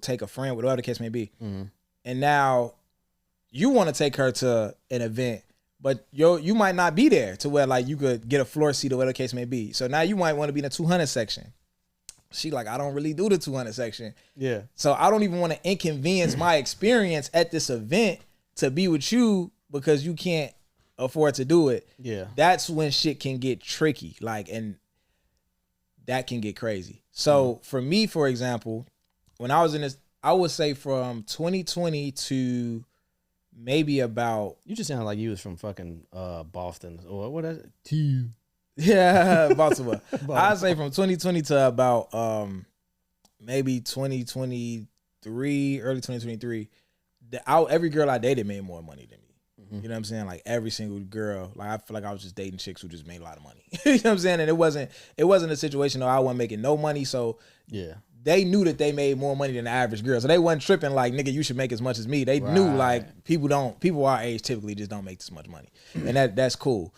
take a friend, whatever the case may be. Mm-hmm. And now you want to take her to an event, but you might not be there to where like you could get a floor seat or whatever the case may be. So now you might want to be in the 200 section. She like, I don't really do the 200 section. Yeah. So I don't even want to inconvenience my experience at this event to be with you because you can't afford to do it. Yeah. That's when shit can get tricky. Like, and that can get crazy. So for me, for example, when I was in this, I would say from 2020 to maybe about... You just sound like you was from fucking Boston or what is it? Yeah, Baltimore. I'd say from 2020 to about maybe 2023, early 2023, every girl I dated made more money than me. Mm-hmm. You know what I'm saying? Like every single girl, like I feel like I was just dating chicks who just made a lot of money. You know what I'm saying? And it wasn't a situation though I wasn't making no money, so yeah. They knew that they made more money than the average girl. So they wasn't tripping like, nigga, you should make as much as me. They knew like people our age typically just don't make this much money. And that's cool.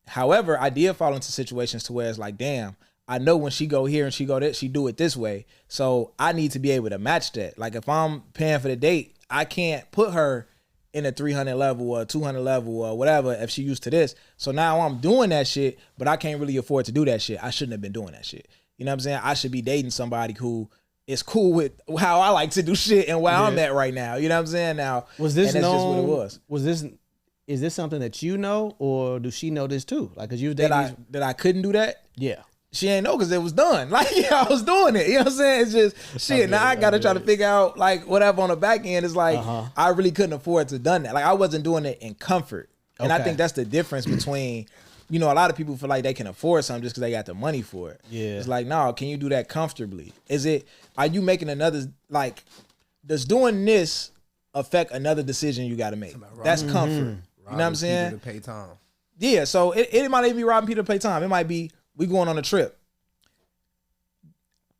However, I did fall into situations to where it's like, damn, I know when she go here and she go there, she do it this way. So I need to be able to match that. Like if I'm paying for the date, I can't put her in a 300 level or 200 level or whatever if she used to this. So now I'm doing that shit, but I can't really afford to do that shit. I shouldn't have been doing that shit. You know what I'm saying? I should be dating somebody who is cool with how I like to do shit and where I'm at right now. You know what I'm saying? Now, was this and that's known, just what it was. Is this something that you know, or does she know this too? Like, cause you was dating that I couldn't do that? Yeah. She ain't know because it was done. Like, yeah, I was doing it. You know what I'm saying? It's just shit. Now I gotta try to figure out like whatever on the back end. It's like I really couldn't afford to done that. Like I wasn't doing it in comfort. And I think that's the difference between, a lot of people feel like they can afford something just because they got the money for it. Yeah. It's like, no, can you do that comfortably? Are you making another, like, does doing this affect another decision you got to make? That's comfort. You know what I'm saying? To pay time. Yeah, so it might even be robbing Peter to pay time. It might be we going on a trip.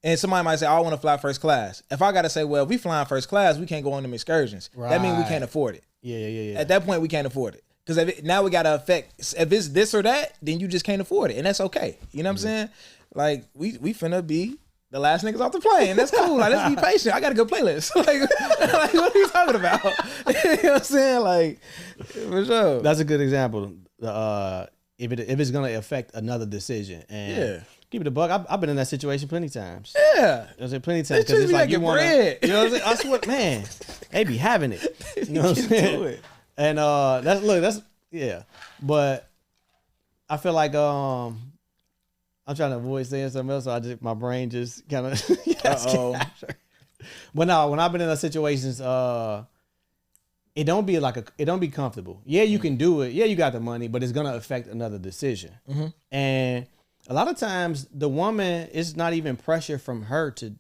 And somebody might say, I want to fly first class. If I got to say, well, if we flying first class, we can't go on them excursions. Right. That means we can't afford it. Yeah. At that point, we can't afford it. Because now we got to affect, if it's this or that, then you just can't afford it. And that's okay. You know what I'm saying? Like, we finna be the last niggas off the plane. That's cool. Like, let's be patient. I got a good playlist. like what are you talking about? You know what I'm saying? Like, for sure. That's a good example. If it's going to affect another decision. And keep it a buck. I've been in that situation plenty times. Yeah. I said plenty times. Because it's like you want to. You know what I'm saying? I swear, man, they be having it. You know what I'm saying? And but I feel like I'm trying to avoid saying something else, so my brain just kind of But no, when I've been in those situations, it don't be comfortable. Yeah, you can do it. Yeah, you got the money, but it's gonna affect another decision. Mm-hmm. And a lot of times the woman, it's not even pressure from her to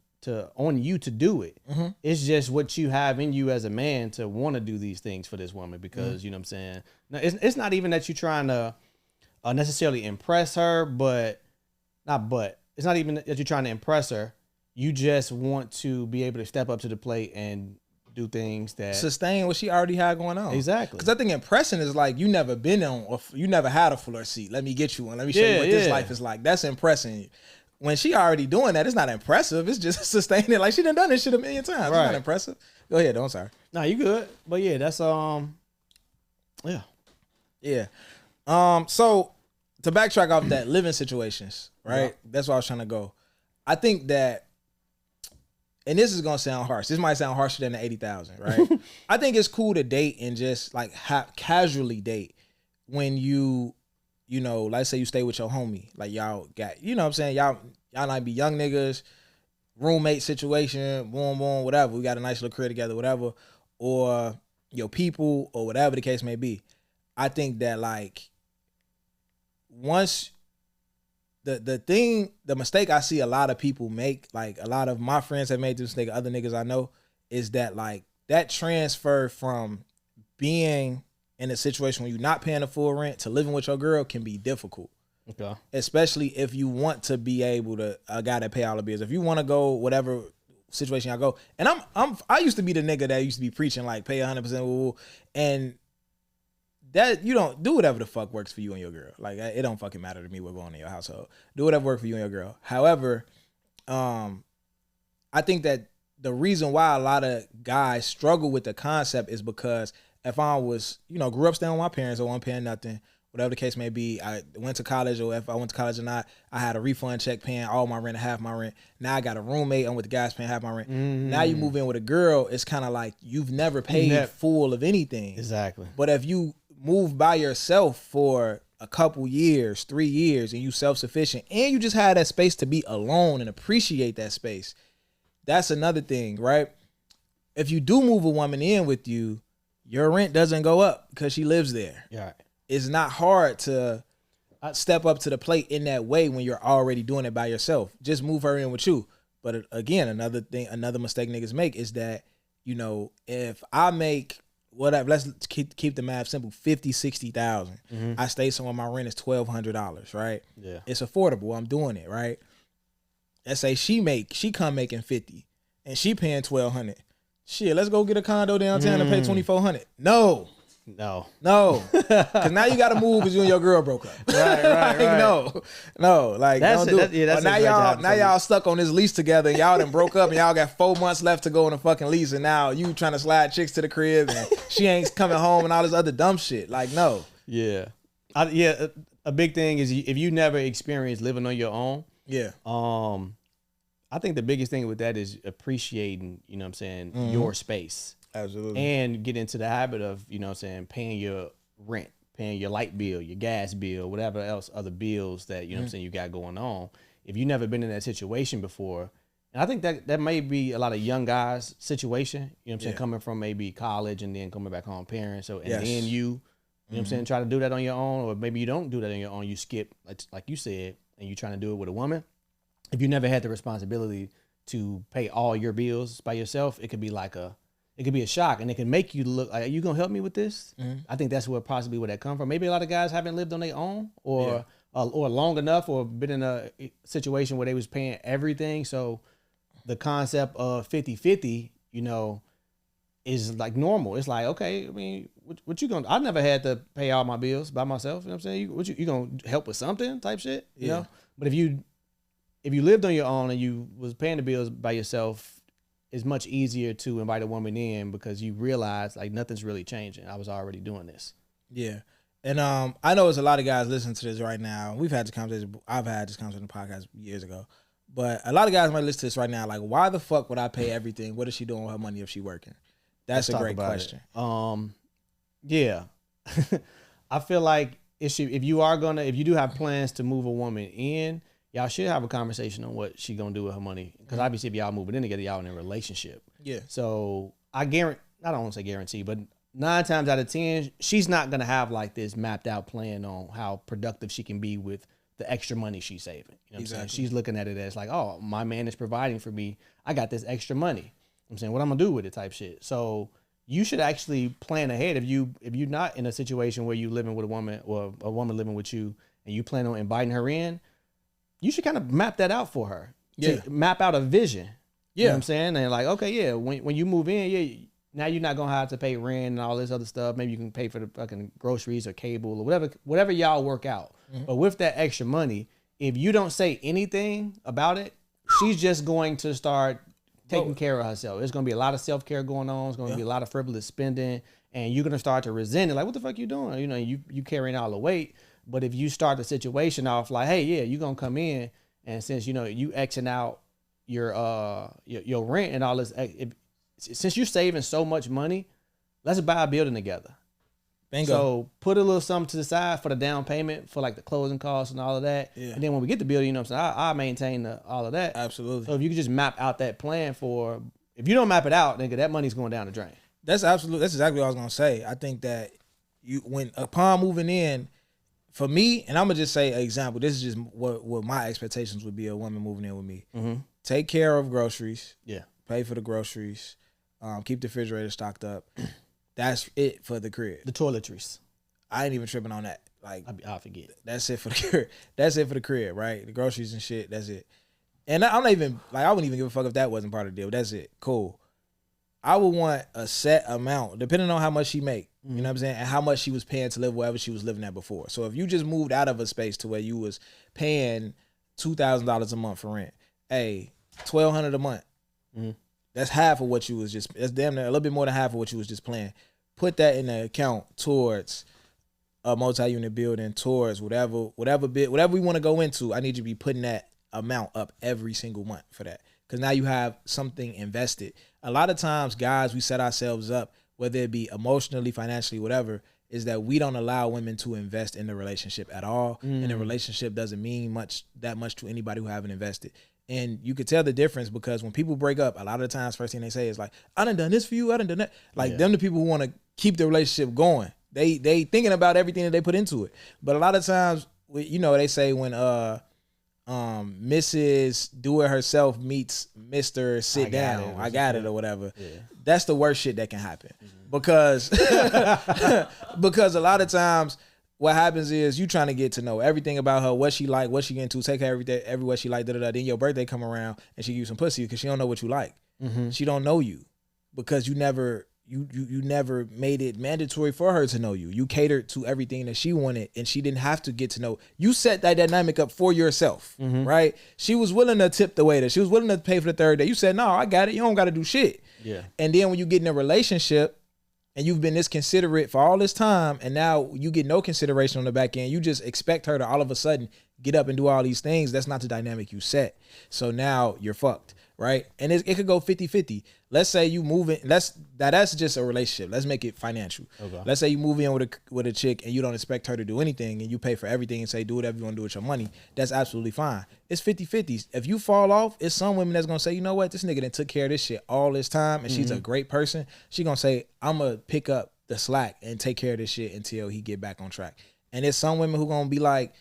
on you to do it. Mm-hmm. It's just what you have in you as a man to want to do these things for this woman because you know what I'm saying. Now, it's not even that you're trying to necessarily impress her, it's not even that you're trying to impress her. You just want to be able to step up to the plate and do things that sustain what she already had going on. Exactly. Because I think impressing is like you never been on, or you never had a floor seat. Let me get you one. Let me show you what this life is like. That's impressing. When she already doing that, it's not impressive. It's just sustaining. Like she done this shit a million times. Right. It's not impressive. Go ahead. I'm sorry. No, you good. But yeah, that's yeah. So to backtrack off that living situations, right? Yeah. That's where I was trying to go. I think that, and this is gonna sound harsh. This might sound harsher than the 80,000, right? I think it's cool to date and just like casually date when let's say you stay with your homie, like y'all got, you know what I'm saying? Y'all might be young niggas, roommate situation, boom, boom, whatever. We got a nice little career together, whatever, or your people, or whatever the case may be. I think that like once the mistake I see a lot of people make, like a lot of my friends have made this mistake, other niggas I know, is that like that transfer from being in a situation where you're not paying the full rent to living with your girl can be difficult. Okay. Especially if you want to be able to a guy that pay all the bills. If you want to go whatever situation y'all go, and I used to be the nigga that used to be preaching like pay 100%, and that you don't do whatever the fuck works for you and your girl. Like it don't fucking matter to me what going on in your household. Do whatever works for you and your girl. However, I think that the reason why a lot of guys struggle with the concept is because if I was, grew up staying with my parents or wasn't paying nothing, whatever the case may be, I went to college, or if I went to college or not, I had a refund check paying all my rent and half my rent. Now I got a roommate, I'm with the guys paying half my rent. Now you move in with a girl, it's kind of like you've never paid full of anything. Exactly. But if you move by yourself for a couple years, 3 years, and you self-sufficient, and you just have that space to be alone and appreciate that space, that's another thing, right? If you do move a woman in with you, your rent doesn't go up because she lives there. Yeah. It's not hard to step up to the plate in that way when you're already doing it by yourself. Just move her in with you. But again, another mistake niggas make is that, if I make whatever, let's keep the math simple, 50, 60,000. I stay somewhere, my rent is $1,200, right? Yeah. It's affordable. I'm doing it, right? Let's say she come making 50 and she paying $1,200. Shit, let's go get a condo downtown and pay $2,400. No. Because now you got to move because you and your girl broke up. Right. No. Like, don't do it. That's now y'all stuck on this lease together and y'all done broke up and y'all got 4 months left to go on a fucking lease, and now you trying to slide chicks to the crib and she ain't coming home and all this other dumb shit. Like, no. Yeah. A big thing is if you never experienced living on your own. Yeah. I think the biggest thing with that is appreciating, your space. Absolutely. And get into the habit of, paying your rent, paying your light bill, your gas bill, whatever else other bills that, you got going on. If you've never been in that situation before, and I think that may be a lot of young guys' situation, coming from maybe college and then coming back home parents. So, and then you try to do that on your own, or maybe you don't do that on your own. You skip, like you said, and you're trying to do it with a woman. If you never had the responsibility to pay all your bills by yourself, it could be a shock, and it can make you look like, are you gonna help me with this? I think that's possibly where that come from. Maybe a lot of guys haven't lived on their own or long enough, or been in a situation where they was paying everything. So the concept of 50-50, is like normal. It's like, okay, I mean, what you gonna? I never had to pay all my bills by myself. You know what I'm saying? You gonna help with something type shit? You know? But if you lived on your own and you was paying the bills by yourself, it's much easier to invite a woman in because you realize like nothing's really changing. I was already doing this. Yeah. And I know there's a lot of guys listening to this right now. We've had this conversation. I've had this conversation on the podcast years ago. But a lot of guys might listen to this right now like, why the fuck would I pay everything? What is she doing with her money if she working? That's a great question. Yeah. I feel like if you do have plans to move a woman in, y'all should have a conversation on what she gonna do with her money. Because obviously if y'all moving in together, y'all in a relationship. Yeah. So I don't want to say guarantee, but 9 times out of 10, she's not gonna have like this mapped out plan on how productive she can be with the extra money she's saving. You know what I'm saying? She's looking at it as like, oh, my man is providing for me. I got this extra money. I'm saying, what I'm gonna do with it type shit. So you should actually plan ahead. If you're not in a situation where you living with a woman or a woman living with you and you plan on inviting her in, you should kind of map that out for her. Yeah. Map out a vision. Yeah. You know what I'm saying? And like, okay, yeah, when you move in, now you're not gonna have to pay rent and all this other stuff. Maybe you can pay for the fucking groceries or cable or whatever y'all work out. Mm-hmm. But with that extra money, if you don't say anything about it, she's just going to start taking care of herself. There's gonna be a lot of self-care going on. It's gonna be a lot of frivolous spending, and you're gonna start to resent it. Like, what the fuck you doing? You carrying all the weight. But if you start the situation off like, hey, yeah, you're gonna come in, and since you Xing out your rent and all this, since you're saving so much money, let's buy a building together. Bingo. So put a little something to the side for the down payment for like the closing costs and all of that. Yeah. And then when we get the building, what I'm saying, I maintain all of that. Absolutely. So if you could just map out that plan if you don't map it out, nigga, that money's going down the drain. That's exactly what I was gonna say. I think that upon moving in, for me, and I'm gonna just say an example. This is just what my expectations would be of a woman moving in with me. Mm-hmm. Take care of groceries. Yeah. Pay for the groceries. Keep the refrigerator stocked up. That's it for the crib. The toiletries. I ain't even tripping on that. Like I forget. That's it for the crib. That's it for the crib, right? The groceries and shit. That's it. And I'm not even like I wouldn't even give a fuck if that wasn't part of the deal. That's it. Cool. I would want a set amount, depending on how much she make. You know what I'm saying? And how much she was paying to live wherever she was living at before. So if you just moved out of a space to where you was paying $2,000 a month for rent, hey, $1,200 a month. That's half of what you was just. That's damn near a little bit more than half of what you was just playing. Put that in the account towards a multi-unit building, towards whatever we want to go into. I need you to be putting that amount up every single month for that, because now you have something invested. A lot of times, guys, we set ourselves up, whether it be emotionally, financially, whatever, is that we don't allow women to invest in the relationship at all, and the relationship doesn't mean that much to anybody who haven't invested. And you could tell the difference, because when people break up, a lot of the times, first thing they say is like, I done this for you, I done done that. Like, them the people who want to keep the relationship going. They thinking about everything that they put into it. But a lot of times, you know, they say when Mrs. Do It Herself meets Mr. Sit Down, I got it or whatever. Yeah. That's the worst shit that can happen. Because because a lot of times what happens is you trying to get to know everything about her, what she like, what she into, take her everywhere she like, da-da-da. Then your birthday come around and she give you some pussy because she don't know what you like. She don't know you because you never made it mandatory for her to know you. You catered to everything that she wanted, and she didn't have to get to know. You set that dynamic up for yourself, right? She was willing to tip the waiter. She was willing to pay for the third day. You said, no, I got it. You don't got to do shit. Yeah. And then when you get in a relationship and you've been this considerate for all this time, and now you get no consideration on the back end, you just expect her to all of a sudden get up and do all these things. That's not the dynamic you set. So now you're fucked, right? And it could go 50-50. Let's say you move in. That's just a relationship. Let's make it financial. Okay. Let's say you move in with a chick and you don't expect her to do anything, and you pay for everything and say do whatever you want to do with your money. That's absolutely fine. It's 50-50. If you fall off, it's some women that's gonna say, you know what, this nigga done took care of this shit all this time, and she's a great person. She gonna say, I'm gonna pick up the slack and take care of this shit until he get back on track. And there's some women who gonna be like,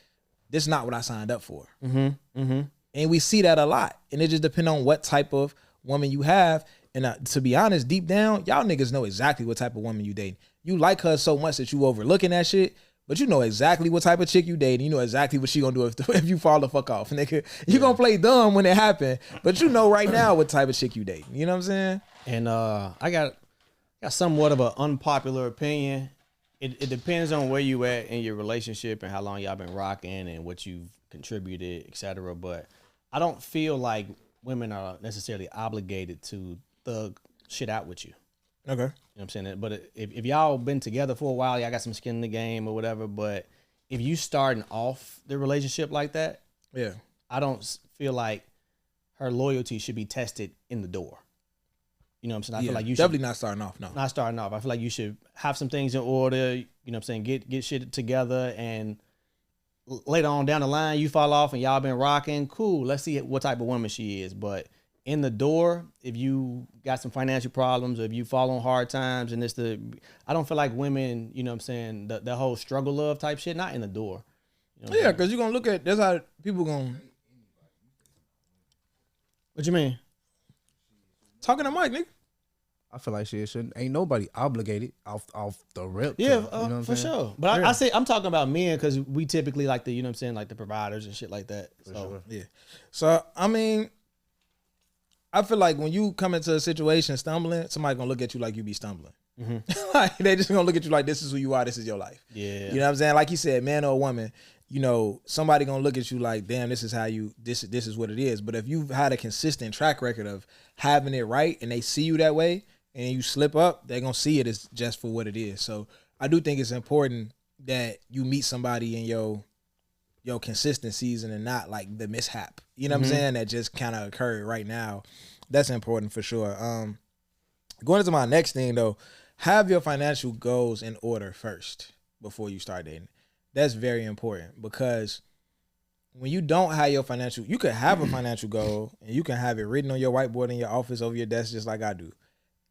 this is not what I signed up for. And we see that a lot. And it just depends on what type of woman you have. And to be honest, deep down, y'all niggas know exactly what type of woman you dating. You like her so much that you overlooking that shit, but you know exactly what type of chick you dating. You know exactly what she gonna do if you fall the fuck off, nigga. You gonna play dumb when it happen, but you know right now what type of chick you dating. You know what I'm saying? And I got somewhat of an unpopular opinion. It depends on where you at in your relationship and how long y'all been rocking and what you've contributed, etc. But I don't feel like women are necessarily obligated to thug shit out with you. Okay. You know what I'm saying? But if y'all been together for a while, y'all got some skin in the game or whatever, but if you starting off the relationship like that, I don't feel like her loyalty should be tested in the door. You know what I'm saying? I feel like you definitely not starting off. No, not starting off. I feel like you should have some things in order. You know what I'm saying? Get shit together, and later on down the line, you fall off and y'all been rocking. Cool. Let's see what type of woman she is. But in the door, if you got some financial problems, or if you fall on hard times, and I don't feel like women, you know what I'm saying, the whole struggle love type shit, not in the door. You know because you're gonna look at that's how people gonna. What you mean? Talking to Mike, nigga. I feel like shit shouldn't. Ain't nobody obligated off the rip. Yeah, you know for sure. But I say I'm talking about men because we typically like the, you know what I'm saying, like the providers and shit like that. So I mean, I feel like when you come into a situation stumbling, somebody gonna look at you like you be stumbling. Like they just gonna look at you like this is who you are, this is your life. Yeah, you know what I'm saying? Like you said, man or woman, you know, somebody gonna look at you like, damn, this is how you this is what it is. But if you've had a consistent track record of having it right, and they see you that way, and you slip up, they're gonna see it as just for what it is. So I do think it's important that you meet somebody in your consistent season and not like the mishap. You know what I'm saying? That just kind of occurred right now. That's important for sure. Going into my next thing though, have your financial goals in order first before you start dating. That's very important, because when you don't have your financial, you could have a financial goal and you can have it written on your whiteboard in your office over your desk just like I do.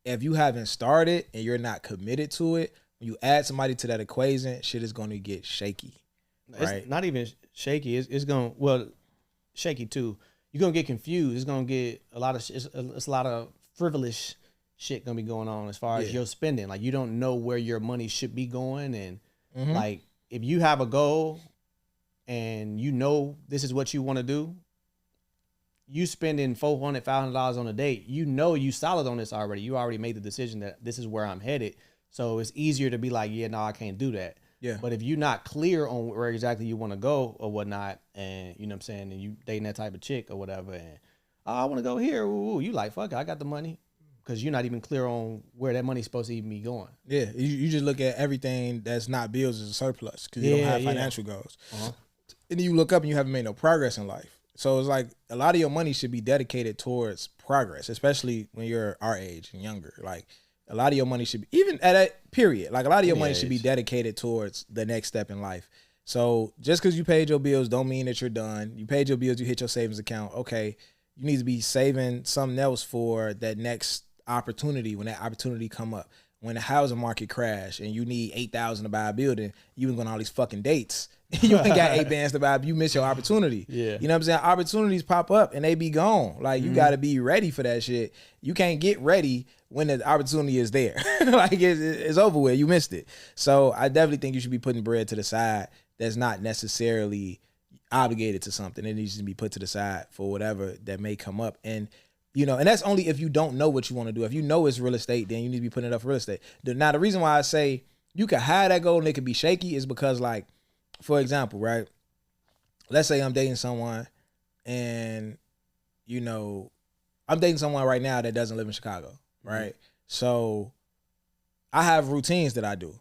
If you haven't started and you're not committed to it, when you add somebody to that equation, shit is going to get shaky. Right? It's not even shaky. It's going, well, shaky too. You're going to get confused. It's going to get a lot of, it's a lot of frivolous shit gonna be going on as far as your spending. Like you don't know where your money should be going, and like if you have a goal and you know this is what you want to do, you spending $400, $500 on a date, you know you solid on this already. You already made the decision that this is where I'm headed. So it's easier to be like, yeah, no, I can't do that. Yeah. But if you're not clear on where exactly you want to go or whatnot, and you know what I'm saying, and you dating that type of chick or whatever, and I want to go here, ooh, you like, fuck it, I got the money. Because you're not even clear on where that money's supposed to even be going. Yeah, you just look at everything that's not bills as a surplus because you don't have financial goals. And then you look up and you haven't made no progress in life. So it's like a lot of your money should be dedicated towards progress, especially when you're our age and younger. Like a lot of your money should be, even at that period, like a lot of your money should be dedicated towards the next step in life. So just because you paid your bills don't mean that you're done. You paid your bills, you hit your savings account. Okay, you need to be saving something else for that next opportunity when that opportunity come up. When the housing market crash and you need $8,000 to buy a building, you been going on all these fucking dates. You ain't got 8 bands to buy, you miss your opportunity. Yeah. You know what I'm saying? Opportunities pop up and they be gone. Like you gotta be ready for that shit. You can't get ready when the opportunity is there. Like it's over with. You missed it. So I definitely think you should be putting bread to the side that's not necessarily obligated to something. It needs to be put to the side for whatever that may come up. And you know, and that's only if you don't know what you want to do. If you know it's real estate, then you need to be putting it up for real estate. Now, the reason why I say you can hide that goal and it could be shaky is because, like, for example, right? Let's say I'm dating someone and, you know, I'm dating someone right now that doesn't live in Chicago, right? So I have routines that I do.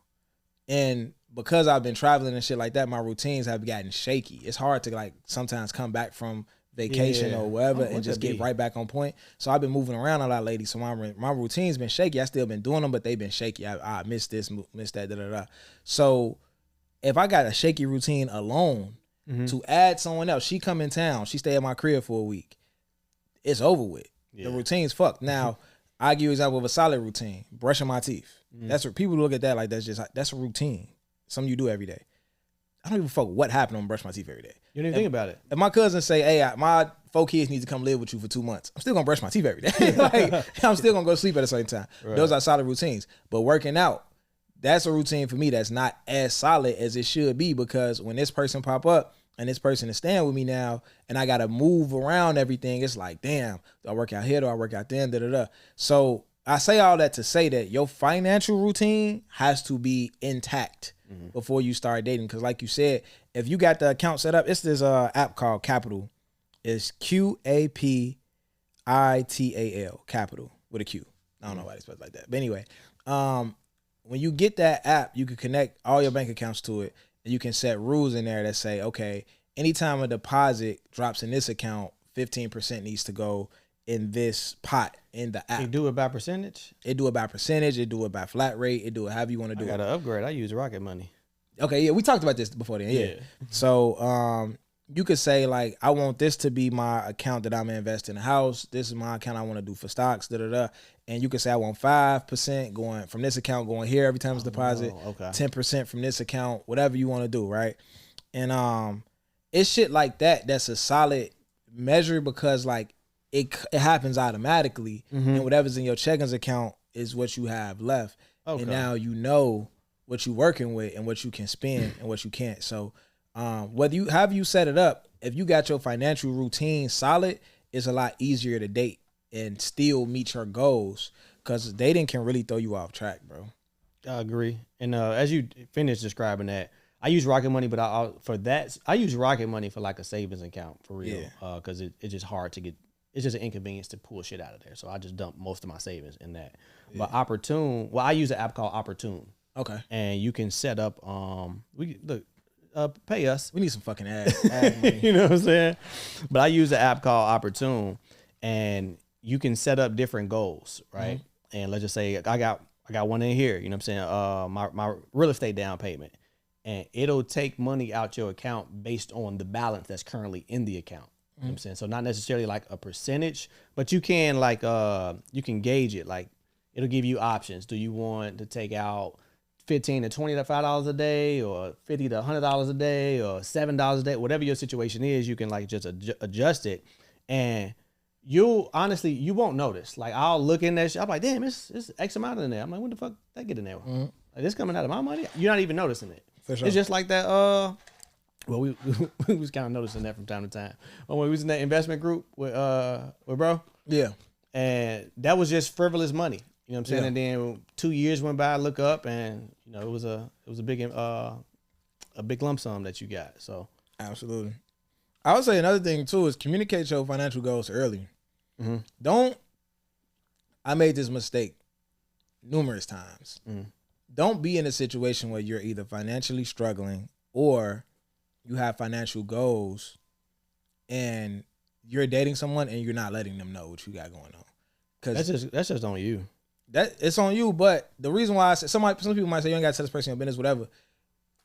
And because I've been traveling and shit like that, my routines have gotten shaky. It's hard to, like, sometimes come back from vacation or whatever and just get right back on point. So I've been moving around a lot lately. So my routine's been shaky. I still been doing them, but they've been shaky. I missed this, missed that, da-da-da. So if I got a shaky routine alone, to add someone else, she come in town, she stay at my crib for a week, it's over with. The routine's fucked. Now, I give you an example of a solid routine, brushing my teeth. That's what people look at that like that's a routine. Something you do every day. I don't even fuck what happened on brush my teeth every day. You don't even think about it. If my cousins say, hey, my 4 kids need to come live with you for 2 months, I'm still going to brush my teeth every day. Like, I'm still going to go sleep at a certain time. Right. Those are solid routines. But working out, that's a routine for me that's not as solid as it should be because when this person pop up and this person is staying with me now and I got to move around everything, it's like, damn, do I work out here? Do I work out there? Da-da-da. So I say all that to say that your financial routine has to be intact before you start dating. Because like you said, if you got the account set up, it's this app called Capital. It's QAPITAL, Capital, with a Q. I don't know why they spell it like that. But anyway, when you get that app, you can connect all your bank accounts to it. And you can set rules in there that say, okay, anytime a deposit drops in this account, 15% needs to go in this pot in the app. They do it by percentage? It do it by percentage. It do it by flat rate. It do it however you want to do it. I got to upgrade. I use Rocket Money. Okay, yeah, we talked about this before then. Yeah. So you could say, like, I want this to be my account that I'm gonna invest in a house. This is my account I want to do for stocks, da-da-da. And you could say I want 5% going from this account going here every time it's deposit. Okay. 10% from this account, whatever you want to do, right? And it's shit like that that's a solid measure because, like, it happens automatically, and whatever's in your checkings account is what you have left. Okay. And now you know what you're working with and what you can spend and what you can't. So whether you have you set it up, if you got your financial routine solid, it's a lot easier to date and still meet your goals because dating can really throw you off track, bro. I agree. And as you finish describing that, I use Rocket Money, but I use Rocket Money for like a savings account for real because it's just hard to get. It's just an inconvenience to pull shit out of there. So I just dump most of my savings in that. Yeah. But Opportune, I use an app called Opportune. Okay. And you can set up, pay us. We need some fucking ad money. You know what I'm saying? But I use an app called Opportune, and you can set up different goals, right? And let's just say I got one in here. You know what I'm saying? My real estate down payment, and it'll take money out your account based on the balance that's currently in the account. You know what I'm saying? So not necessarily like a percentage, but you can you can gauge it. Like it'll give you options. Do you want to take out $15 to $25 a day, or $50 to $100 a day, or $7 a day? Whatever your situation is, you can like just adjust it. And you won't notice. Like I'll look in that shit. I'm like, damn, it's X amount in there. I'm like, what the fuck that get in there? Like this coming out of my money? You're not even noticing it. For sure. It's just like that. Well, we was kind of noticing that from time to time. When we was in that investment group with bro. Yeah. And that was just frivolous money. You know what I'm saying? Yeah. And then 2 years went by, I look up, and you know it was a big lump sum that you got. So absolutely. I would say another thing too is communicate your financial goals early. I made this mistake numerous times. Don't be in a situation where you're either financially struggling or you have financial goals and you're dating someone and you're not letting them know what you got going on. Because that's just on you. That it's on you. But the reason why I said some people might say you ain't got to tell this person your business, whatever.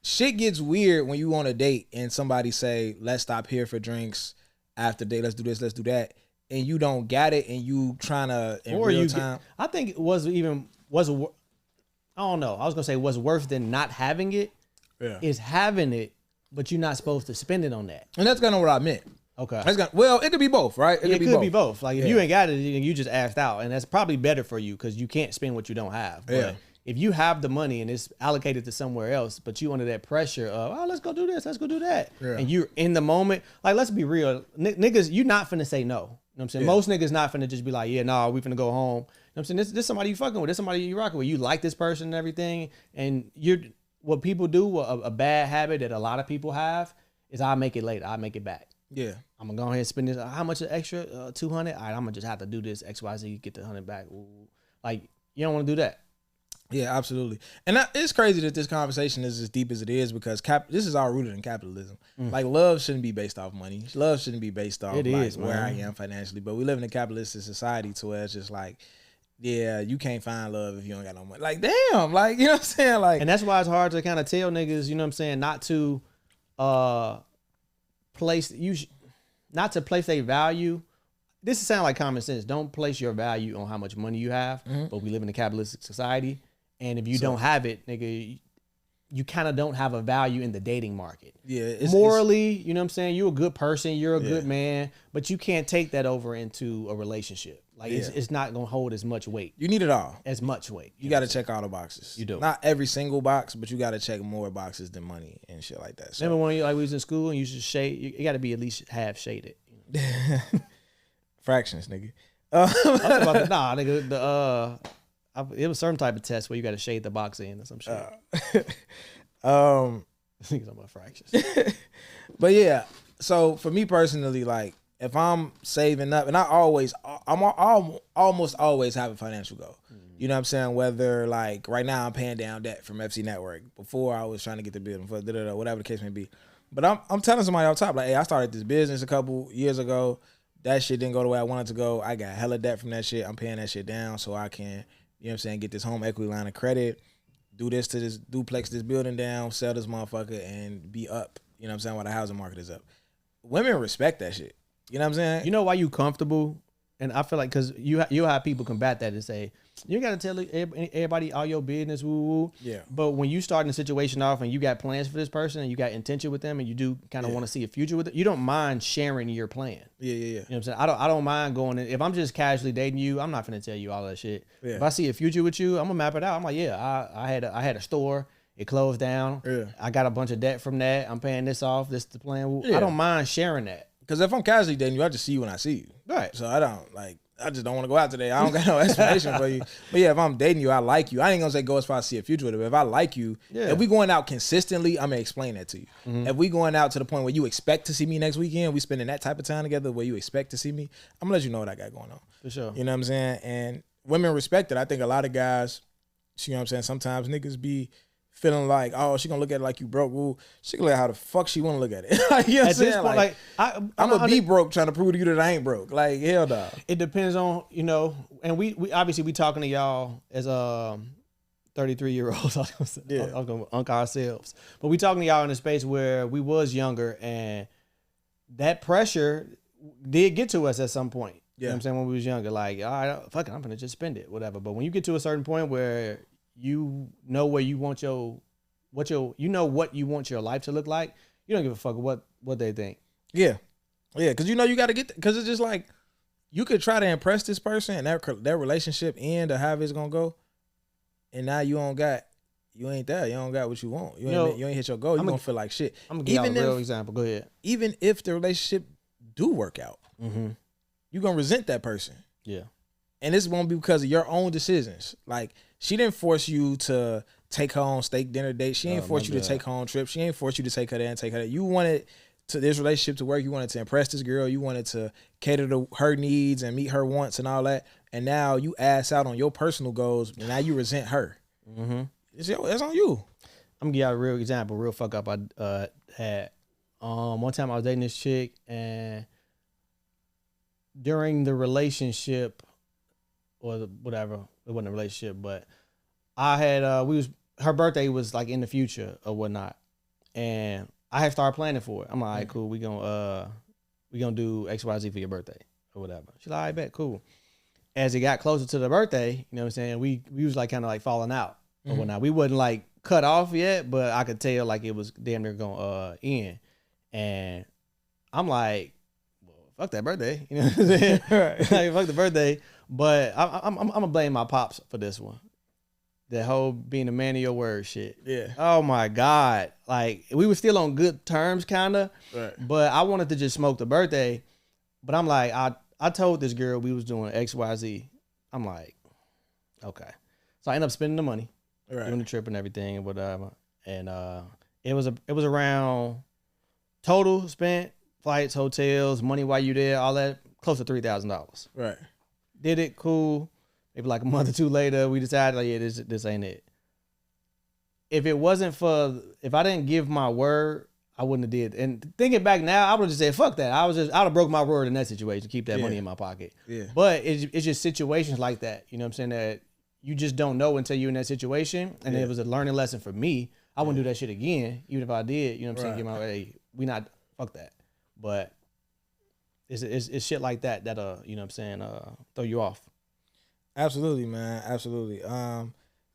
Shit gets weird when you on a date and somebody say, let's stop here for drinks after date, let's do this, let's do that. And you don't got it and you trying to in or real you time. I think it was I don't know. I was gonna say what's worse than not having it is having it, but you're not supposed to spend it on that. And that's kind of what I meant. Okay. Well, it could be both, right? It could be both. Like if you ain't got it, you just asked out, and that's probably better for you because you can't spend what you don't have. But if you have the money and it's allocated to somewhere else, but you under that pressure of let's go do this, let's go do that, and you're in the moment. Like let's be real, niggas, you're not finna say no. You know what I'm saying? Most niggas not finna just be like, yeah, nah, we finna go home. You know what I'm saying? This somebody you fucking with. This somebody you rocking with. You like this person and everything, and what people do, a bad habit that a lot of people have is I'll make it later. I'll make it back. Yeah. I'm gonna go ahead and spend this. How much is extra? 200. All right, I'm gonna just have to do this XYZ, get the 100 back. Ooh. Like you don't want to do that. Yeah, absolutely. And it's crazy that this conversation is as deep as it is because this is all rooted in capitalism. Like love shouldn't be based off money. Love shouldn't be based off where I am financially. But we live in a capitalistic society to where it's just like, yeah, you can't find love if you don't got no money. Like, damn, like, you know what I'm saying? Like, and that's why it's hard to kind of tell niggas, you know what I'm saying, not to place their value. This sound like common sense. Don't place your value on how much money you have. But we live in a capitalistic society, and if you don't have it, nigga, you kind of don't have a value in the dating market. Yeah, morally, you know what I'm saying. You're a good person. You're a good man, but you can't take that over into a relationship. Like it's not gonna hold as much weight. You need it all. As much weight. You got to check all the boxes. You do. Not every single box, but you got to check more boxes than money and shit like that. So. Remember when we was in school and you should shade? You got to be at least half shaded. You know? Fractions, nigga. Nigga. It was certain type of test where you got to shade the box in or some shit. Thinking about fractions. But yeah, so for me personally, like if I'm saving up, and I'm almost always have a financial goal. You know what I'm saying? Whether like right now I'm paying down debt from FC Network. Before I was trying to get the building, whatever the case may be. But I'm telling somebody off top, like, hey, I started this business a couple years ago. That shit didn't go the way I wanted to go. I got hella debt from that shit. I'm paying that shit down so I can, you know what I'm saying, get this home equity line of credit, do this to this duplex, this building down, sell this motherfucker, and be up. You know what I'm saying? While the housing market is up. Women respect that shit. You know what I'm saying? You know why you comfortable? And I feel like because you'll have people combat that and say, you got to tell everybody all your business, woo. Yeah. But when you start in a situation off and you got plans for this person and you got intention with them and you do kind of want to see a future with it, you don't mind sharing your plan. Yeah. You know what I'm saying? I don't mind going in. If I'm just casually dating you, I'm not going to tell you all that shit. Yeah. If I see a future with you, I'm going to map it out. I'm like, yeah, I had a store. It closed down. Yeah. I got a bunch of debt from that. I'm paying this off. This is the plan. Yeah. I don't mind sharing that. Because if I'm casually dating you, I just see you when I see you. Right. So I just don't want to go out today. I don't got no explanation for you. But yeah, if I'm dating you, I like you. I ain't gonna say go as far as see a future with it. But if I like you, if we going out consistently, I'm gonna explain that to you. If we going out to the point where you expect to see me next weekend, we spending that type of time together where you expect to see me, I'm gonna let you know what I got going on. For sure. You know what I'm saying? And women respect it. I think a lot of guys, you know what I'm saying, sometimes niggas be feeling like, oh, she gonna look at it like you broke. Well, she gonna look at how the fuck she wanna look at it. Like, you know what I'm saying? Like, I'm gonna be broke trying to prove to you that I ain't broke. Like, hell no. It depends on, you know, and we obviously we talking to y'all as 33-year-olds. I was gonna unk ourselves. But we talking to y'all in a space where we was younger and that pressure did get to us at some point. You know what I'm saying? When we was younger, like, all right, fuck it, I'm gonna just spend it, whatever. But when you get to a certain point where you know where you want what you want your life to look like, you don't give a fuck what they think. Yeah, because you know you got to get, because it's just like you could try to impress this person and that relationship end or however it's gonna go, and now you ain't there. You don't got what you want. You ain't hit your goal. You gonna feel like shit. I'm gonna give you a real example. Go ahead. Even if the relationship do work out, you gonna resent that person. Yeah. And this won't be because of your own decisions. Like, she didn't force you to take her on steak dinner date. She ain't force you to take her on trip. She ain't force you to take her there and take her there. You wanted this relationship to work. You wanted to impress this girl. You wanted to cater to her needs and meet her wants and all that. And now you ass out on your personal goals, and now you resent her. It's on you. I'm gonna give you a real example, real fuck up I had. One time I was dating this chick, and during the relationship, or whatever, it wasn't a relationship, but I had her birthday was like in the future or whatnot, and I had started planning for it. I'm like, all right, cool, we gonna do XYZ for your birthday or whatever. She's like, I bet, cool. As it got closer to the birthday, you know what I'm saying, we was like kind of like falling out or whatnot. We wasn't like cut off yet, but I could tell like it was damn near gonna end. And I'm like, well, fuck that birthday, you know what I'm saying? Like, fuck the birthday. But I'm gonna blame my pops for this one. That whole being a man of your word shit. Yeah. Oh my God. Like, we were still on good terms, kinda. Right. But I wanted to just smoke the birthday. But I'm like, I told this girl we was doing XYZ. I'm like, okay. So I ended up spending the money, doing the trip and everything and whatever. And it was around total spent, flights, hotels, money while you there, all that, close to $3,000. Right. Did it, cool. Maybe like a month or two later, we decided, like, yeah, this ain't it. If I didn't give my word, I wouldn't have did. And thinking back now, I would have just said, fuck that. I'd have broke my word in that situation, keep that money in my pocket. Yeah. But it's just situations like that, you know what I'm saying, that you just don't know until you're in that situation. And it was a learning lesson for me. I wouldn't do that shit again, even if I did, you know what I'm saying, get my way. Fuck that. But it's shit like that, you know what I'm saying, throw you off. Absolutely, man. Absolutely.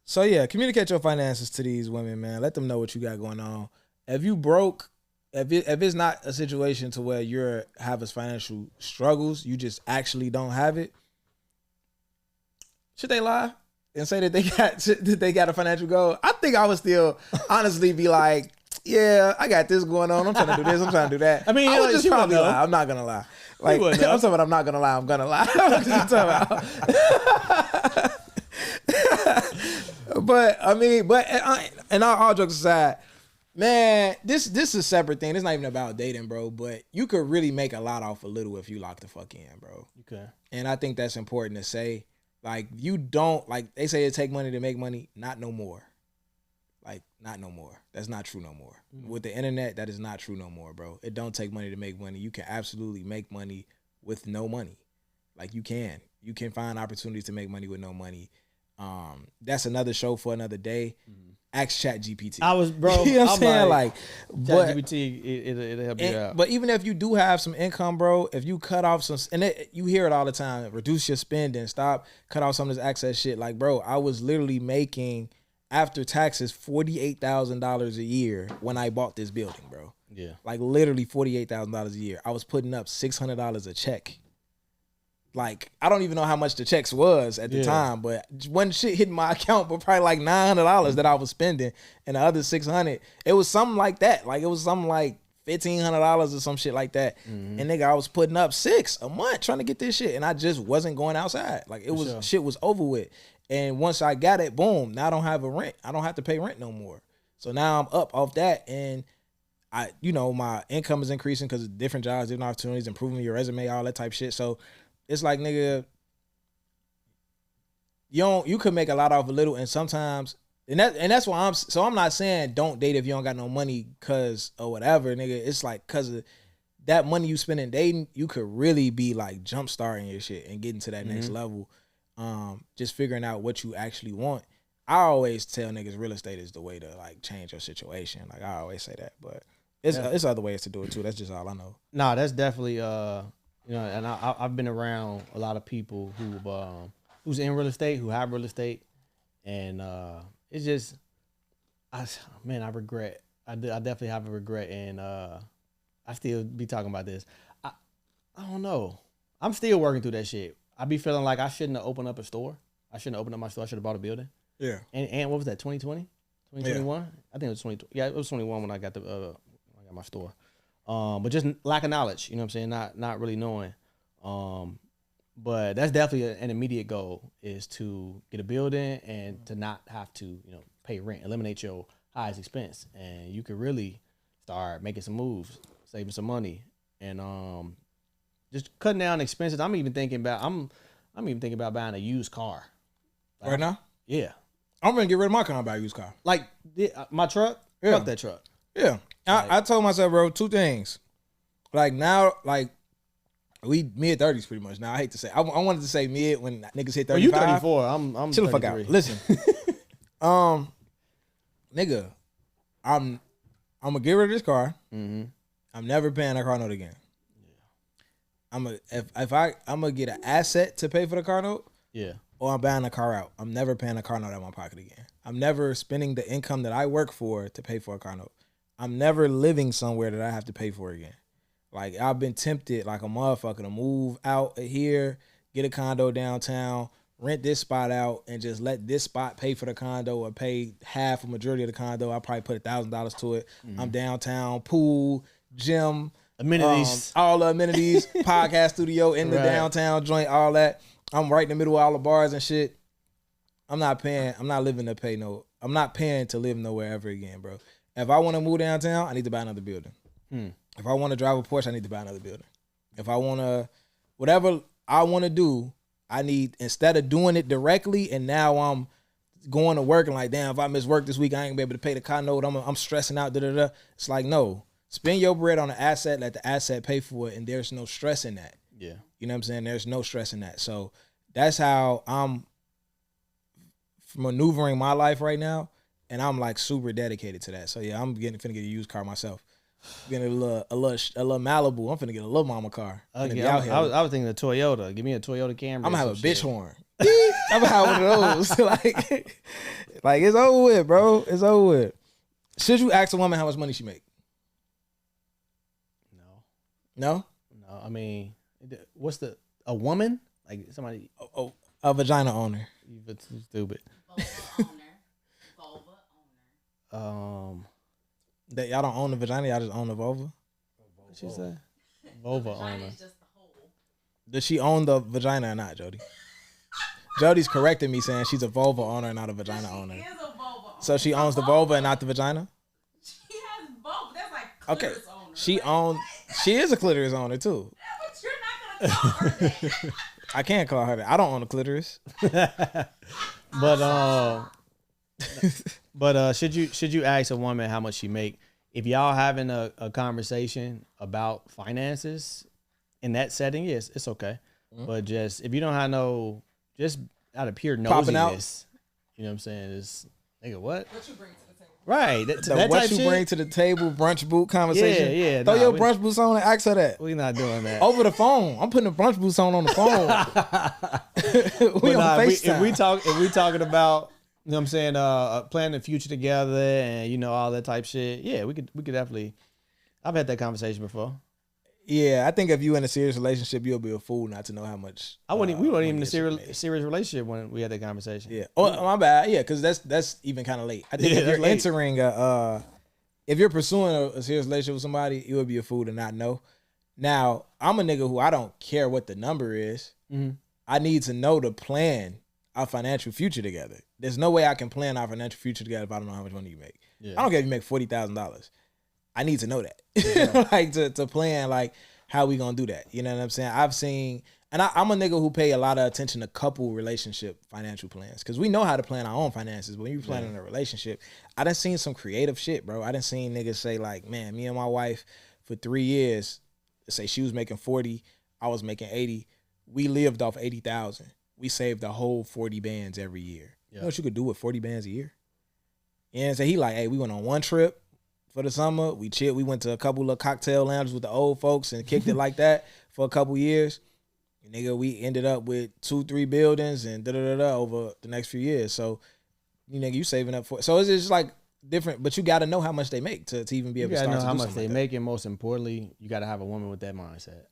So yeah, communicate your finances to these women, man. Let them know what you got going on. If you broke, if it's not a situation to where you're having financial struggles, you just actually don't have it. Should they lie and say that they got a financial goal? I think I would still honestly be like, yeah, I got this going on. I'm trying to do this. I'm trying to do that. I mean, I would just probably lie. I'm not gonna lie. Like, I'm talking about I'm not gonna lie. I'm gonna lie. I'm just talking about. But I mean, and all jokes aside, man, this is a separate thing. It's not even about dating, bro. But you could really make a lot off a little if you lock the fuck in, bro. You can. And I think that's important to say. Like, you don't, like they say it take money to make money. Not no more. Like, not no more. That's not true no more. With the internet, that is not true no more, bro. It don't take money to make money. You can absolutely make money with no money. Like, you can. You can find opportunities to make money with no money. That's another show for another day. Ask ChatGPT. I was, bro. You know what I'm saying? Like, ChatGPT, it'll help you out. But even if you do have some income, bro, if you cut off some, and you hear it all the time, reduce your spending, cut off some of this access shit. Like, bro, I was literally making, after taxes, $48,000 a year when I bought this building, bro. Yeah. Like, literally $48,000 a year. I was putting up $600 a check. Like, I don't even know how much the checks was at the time, but when shit hit my account, but probably like $900 that I was spending, and the other $600, it was something like that. Like, it was something like $1,500 or some shit like that. And nigga, I was putting up $600 a month trying to get this shit, and I just wasn't going outside. Like, it was shit was over with. And once I got it, boom, now I don't have a rent. I don't have to pay rent no more. So now I'm up off that, and my income is increasing because of different jobs, different opportunities, improving your resume, all that type shit. So it's like, nigga, you could make a lot off a little, and sometimes, and that's why I'm not saying don't date if you don't got no money, cause or whatever, nigga. It's like, cause of that money you spend in dating, you could really be like jump starting your shit and getting to that next level. Just figuring out what you actually want. I always tell niggas real estate is the way to like change your situation. Like, I always say that, but it's other ways to do it too. That's just all I know. Nah, that's definitely and I've been around a lot of people who's in real estate, who have real estate, and it's just, I regret. I definitely have a regret, and I still be talking about this. I don't know. I'm still working through that shit. I be feeling like I shouldn't have opened up a store. I shouldn't have opened up my store. I should have bought a building. Yeah. And what was that? 2020, 2021? I think it was 20. Yeah, it was 21 when I got my store. But just lack of knowledge. You know what I'm saying? Not really knowing. But that's definitely an immediate goal is to get a building and to not have to, pay rent, eliminate your highest expense. And you can really start making some moves, saving some money, and just cutting down expenses. I'm even thinking about buying a used car. Right now? Yeah. I'm gonna get rid of my car and buy a used car. Like my truck? Yeah. Fuck that truck. Yeah. I told myself, bro, two things. Like now, like we mid-30s pretty much. Now I hate to say I wanted to say mid when niggas hit 35. Well, you 34. I'm chill the fuck out. Listen. Nigga, I'm gonna get rid of this car. Mm-hmm. I'm never paying a car note again. Yeah. I'm gonna get an asset to pay for the car note. Yeah. Or I'm buying a car out. I'm never paying a car note out of my pocket again. I'm never spending the income that I work for to pay for a car note. I'm never living somewhere that I have to pay for again. Like, I've been tempted like a motherfucker to move out of here, get a condo downtown, rent this spot out, and just let this spot pay for the condo or pay half a majority of the condo. I'll probably put $1,000 to it. Mm-hmm. I'm downtown, pool, gym, amenities, all the amenities, podcast studio in the downtown joint, all that. I'm right in the middle of all the bars and shit. I'm not paying to live nowhere ever again, bro. If I want to move downtown, I need to buy another building. If I want to drive a Porsche, I need to buy another building. If I want to, whatever I want to do, I need, instead of doing it directly and now I'm going to work and like, damn, if I miss work this week, I ain't gonna be able to pay the car note. I'm stressing out, da-da-da. It's like, no, spend your bread on an asset, let the asset pay for it, and there's no stress in that. Yeah. You know what I'm saying? There's no stress in that. So that's how I'm maneuvering my life right now, and I'm like super dedicated to that. So yeah, I'm finna get a used car myself. Getting a little Malibu. I'm finna get a little mama car. I was thinking a Toyota. Give me a Toyota Camry. I'm gonna have a bitch horn. I'm gonna have one of those. like it's over with, bro. It's over with. Should you ask a woman how much money she make? No. I mean, what's a woman? Like somebody? A vagina owner. You're stupid. Vulva owner. That y'all don't own the vagina, y'all just own the vulva? What she say? Vulva owner. Is just the hole. Does she own the vagina or not, Jody? Jody's correcting me saying she's a vulva owner and not a vagina owner. She is a vulva owner. So she owns the vulva and not the vagina? She has both. That's like Okay. clitoris owner. She is a clitoris owner too. Yeah, but you're not gonna call her that. I can't call her that. I don't own a clitoris. But should you ask a woman how much she make if y'all having a conversation about finances in that setting? Yes, it's okay. Mm-hmm. But just if you don't have just out of pure nosiness, you know what I'm saying? Is nigga what? What you bring to the table? Right. That what type you shit? bring to the table, brunch boot conversation. Yeah. Throw your brunch boots on and ask her that. We not doing that. Over the phone. I'm putting the brunch boots on the phone. we on FaceTime. If we talking about, you know what I'm saying, planning the future together and all that type shit, yeah, we could definitely. I've had that conversation before. Yeah, I think if you in a serious relationship, you'll be a fool not to know how much. We weren't even in a serious relationship when we had that conversation. Yeah. Oh, my bad. Yeah, because that's even kind of late. I think if you're entering if you're pursuing a serious relationship with somebody, you would be a fool to not know. Now, I'm a nigga who I don't care what the number is. Mm-hmm. I need to know to plan our financial future together. There's no way I can plan our financial future together if I don't know how much money you make. Yeah. I don't care if you make $40,000. I need to know that. Yeah. Like to plan like how we gonna do that. You know what I'm saying? I've seen, and I'm a nigga who pay a lot of attention to couple relationship financial plans. Because we know how to plan our own finances, but when you plan in a relationship, I done seen some creative shit, bro. I done seen niggas say like, man, me and my wife for 3 years, say she was making 40, I was making 80. We lived off 80,000. We saved the whole 40 bands every year. Yeah. You know what you could do with 40 bands a year? You know what I'm saying? He like, hey, we went on one trip for the summer. We chilled. We went to a couple of cocktail lounges with the old folks and kicked it like that for a couple years. Nigga, we ended up with 2-3 buildings and over the next few years. So, you saving up for. So it's just like different, but you got to know how much they make to even be able to start to do something. You got to know how much they make, and most importantly, you got to have a woman with that mindset.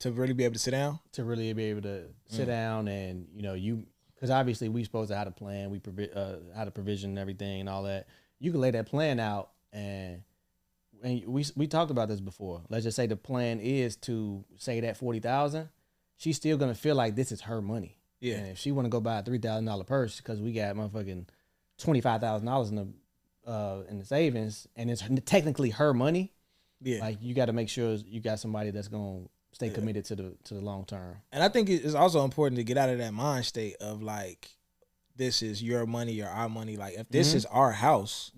To really be able to sit down? To really be able to sit down and, because obviously we supposed to have a plan, we had a provision and everything and all that. You can lay that plan out and we talked about this before. Let's just say the plan is to say that 40,000, she's still gonna feel like this is her money. Yeah. And if she want to go buy a $3,000 purse because we got motherfucking $25,000 in the savings and it's technically her money. Yeah. Like you got to make sure you got somebody that's gonna stay committed to the long term. And I think it's also important to get out of that mind state of like, this is your money or our money. Like if this is our house,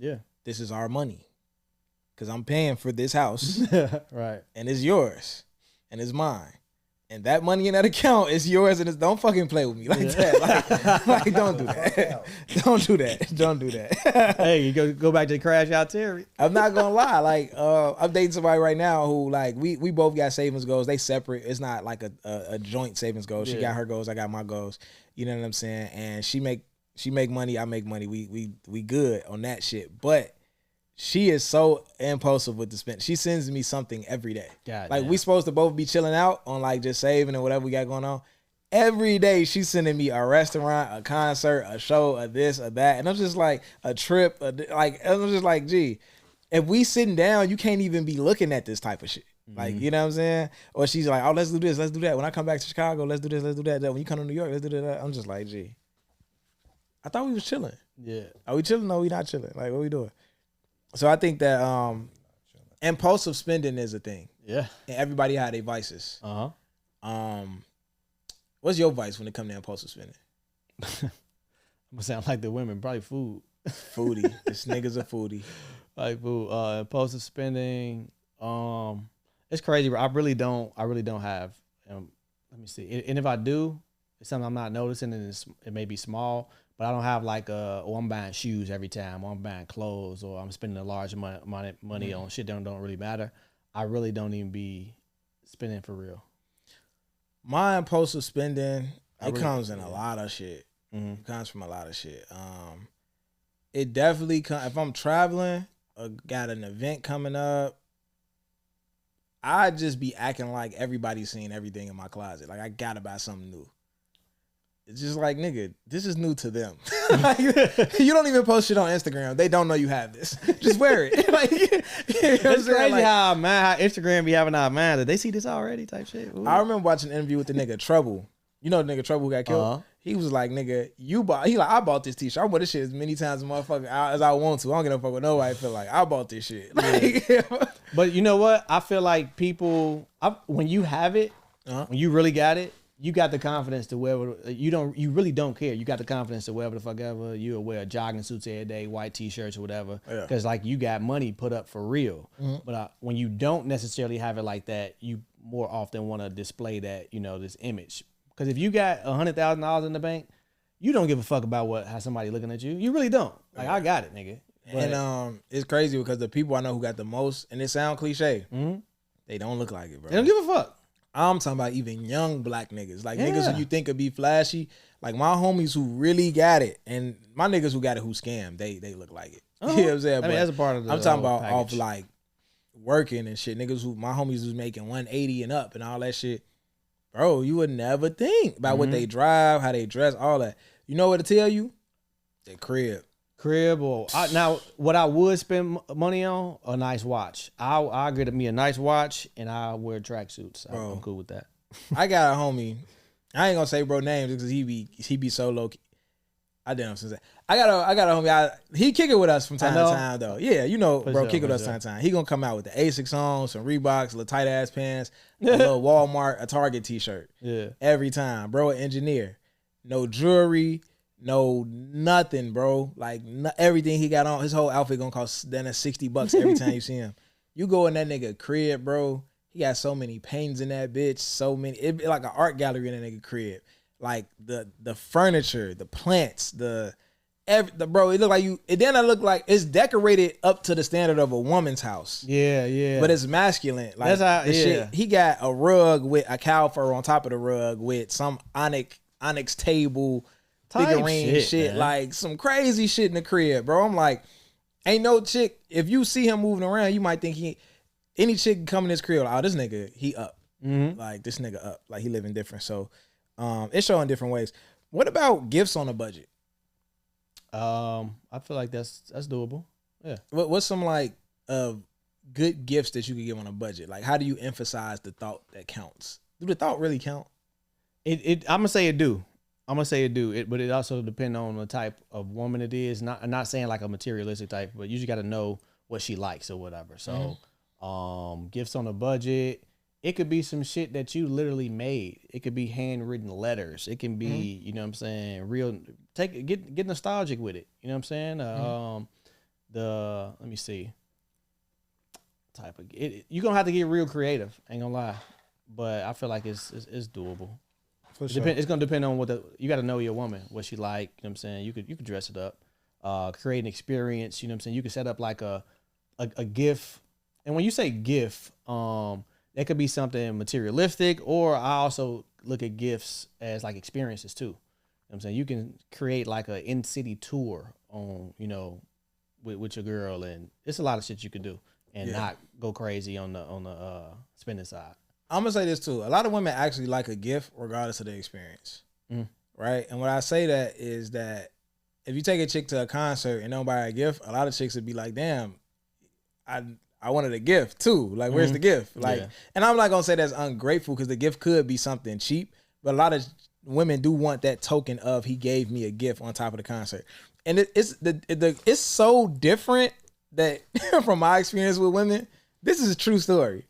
this is our money. Cause I'm paying for this house. Right. And it's yours. And it's mine. And that money in that account is yours, and don't fucking play with me like that. Like, don't do that. Don't do that. Don't do that. Hey, you go back to Crash Out Terry. I'm not gonna lie. Like, I'm dating somebody right now who, like, we both got savings goals. They separate. It's not like a joint savings goal. She got her goals. I got my goals. You know what I'm saying? And she make money. I make money. We good on that shit. But she is so impulsive with the spend. She sends me something every day. We supposed to both be chilling out on like just saving and whatever we got going on. Every day she's sending me a restaurant, a concert, a show, a this, a that. And I'm just like a trip. I'm just like, gee, if we sitting down, you can't even be looking at this type of shit. Like, you know what I'm saying? Or she's like, oh, let's do this, let's do that. When I come back to Chicago, let's do this, let's do that. When you come to New York, let's do that. I'm just like, gee, I thought we was chilling. Yeah. Are we chilling? No, we not chilling. Like, what we doing? So I think that impulsive spending is a thing. Yeah. And everybody had their vices. Uh-huh. What's your vice when it comes to impulsive spending? I'm gonna sound like the women, probably food. Foodie. This nigga's a foodie. Like food. Impulsive spending. It's crazy, but I really don't have let me see. And if I do, it's something I'm not noticing and it may be small. But I don't have like I'm buying shoes every time, or I'm buying clothes, or I'm spending a large amount of money on shit that don't really matter. I really don't even be spending for real. My impulsive spending, it comes in a lot of shit. It comes from a lot of shit. It definitely if I'm traveling or got an event coming up, I just be acting like everybody's seeing everything in my closet. Like I gotta buy something new. It's just like, nigga, this is new to them. Like, you don't even post shit on Instagram. They don't know you have this. Just wear it. Like, you know it's crazy like, how Instagram be having our mind. Did they see this already type shit? Ooh. I remember watching an interview with the nigga Trouble. You know the nigga Trouble who got killed? Uh-huh. He was like, nigga, I bought this t-shirt. I bought this shit as many times as I want to. I don't get no fuck with nobody. I feel like I bought this shit. Like, but you know what? I feel like people, when you have it, when you really got it, you got the confidence to wear. You really don't care. You got the confidence to wear whatever the fuck ever. You'll wear jogging suits every day, white t-shirts or whatever. Because like you got money put up for real. But when you don't necessarily have it like that, you more often want to display that this image. Because if you got $100,000 in the bank, you don't give a fuck about how somebody looking at you. You really don't. Like I got it, nigga. But, and it's crazy because the people I know who got the most, and it sound cliche, they don't look like it, bro. They don't give a fuck. I'm talking about even young black niggas. Like niggas who you think could be flashy. Like my homies who really got it. And my niggas who got it who scam, they look like it. You know what I'm saying? I mean, that's a part of the I'm talking about package. off like working and shit. Niggas my homies who's making 180 and up and all that shit. Bro, you would never think about what they drive, how they dress, all that. You know what to tell you? Their crib. Now what I would spend money on, a nice watch. I'll get me a nice watch and I'll wear tracksuits. I'm cool with that. I got a homie. I ain't gonna say bro names because he be so low key. I damn since I got a homie. He kick it with us from time to time though. Yeah, bro, kick it with us time to time. He gonna come out with the Asics on, some Reeboks, little tight ass pants, a little Walmart, a Target t-shirt. Yeah, every time, bro. An engineer, no jewelry. No, nothing, bro. Like everything he got on, his whole outfit gonna cost then $60 every time you see him. You go in that nigga crib, bro. He got so many paintings in that bitch. So many, it like an art gallery in that nigga crib. Like the furniture, the plants, the bro. It look like you. It then I look like it's decorated up to the standard of a woman's house. Yeah. But it's masculine. Like that's how. Shit. He got a rug with a cow fur on top of the rug with some onyx table. Figurine shit, like some crazy shit in the crib, bro. I'm like, ain't no chick. If you see him moving around, you might think any chick come in his crib, like, oh, this nigga, he up. Like this nigga up, like he living different. So it's showing different ways. What about gifts on a budget? I feel like that's doable. Yeah. What's some like good gifts that you could give on a budget? Like, how do you emphasize the thought that counts? Do the thought really count? I'm gonna say it do. But it also depends on the type of woman it is. I'm not saying like a materialistic type, but you just got to know what she likes or whatever. So, gifts on a budget. It could be some shit that you literally made. It could be handwritten letters. It can be, you know what I'm saying, get nostalgic with it. You know what I'm saying? Let me see. Type of you're gonna have to get real creative. Ain't gonna lie, but I feel like it's doable. For sure. It's gonna depend on you got to know your woman, what she like. You know what I'm saying? You could dress it up, create an experience. You know what I'm saying? You could set up like a gift. And when you say gift, that could be something materialistic, or I also look at gifts as like experiences too. You know what I'm saying? You can create like a in-city tour on, with your girl, and it's a lot of shit you can do and not go crazy on the spending side. I'm gonna say this too. A lot of women actually like a gift regardless of the experience. Right? And what I say that is that if you take a chick to a concert and don't buy her a gift, a lot of chicks would be like, damn, I wanted a gift too. Like, where's the gift? Like, and I'm not gonna say that's ungrateful because the gift could be something cheap, but a lot of women do want that token of he gave me a gift on top of the concert. And it's so different that from my experience with women, this is a true story.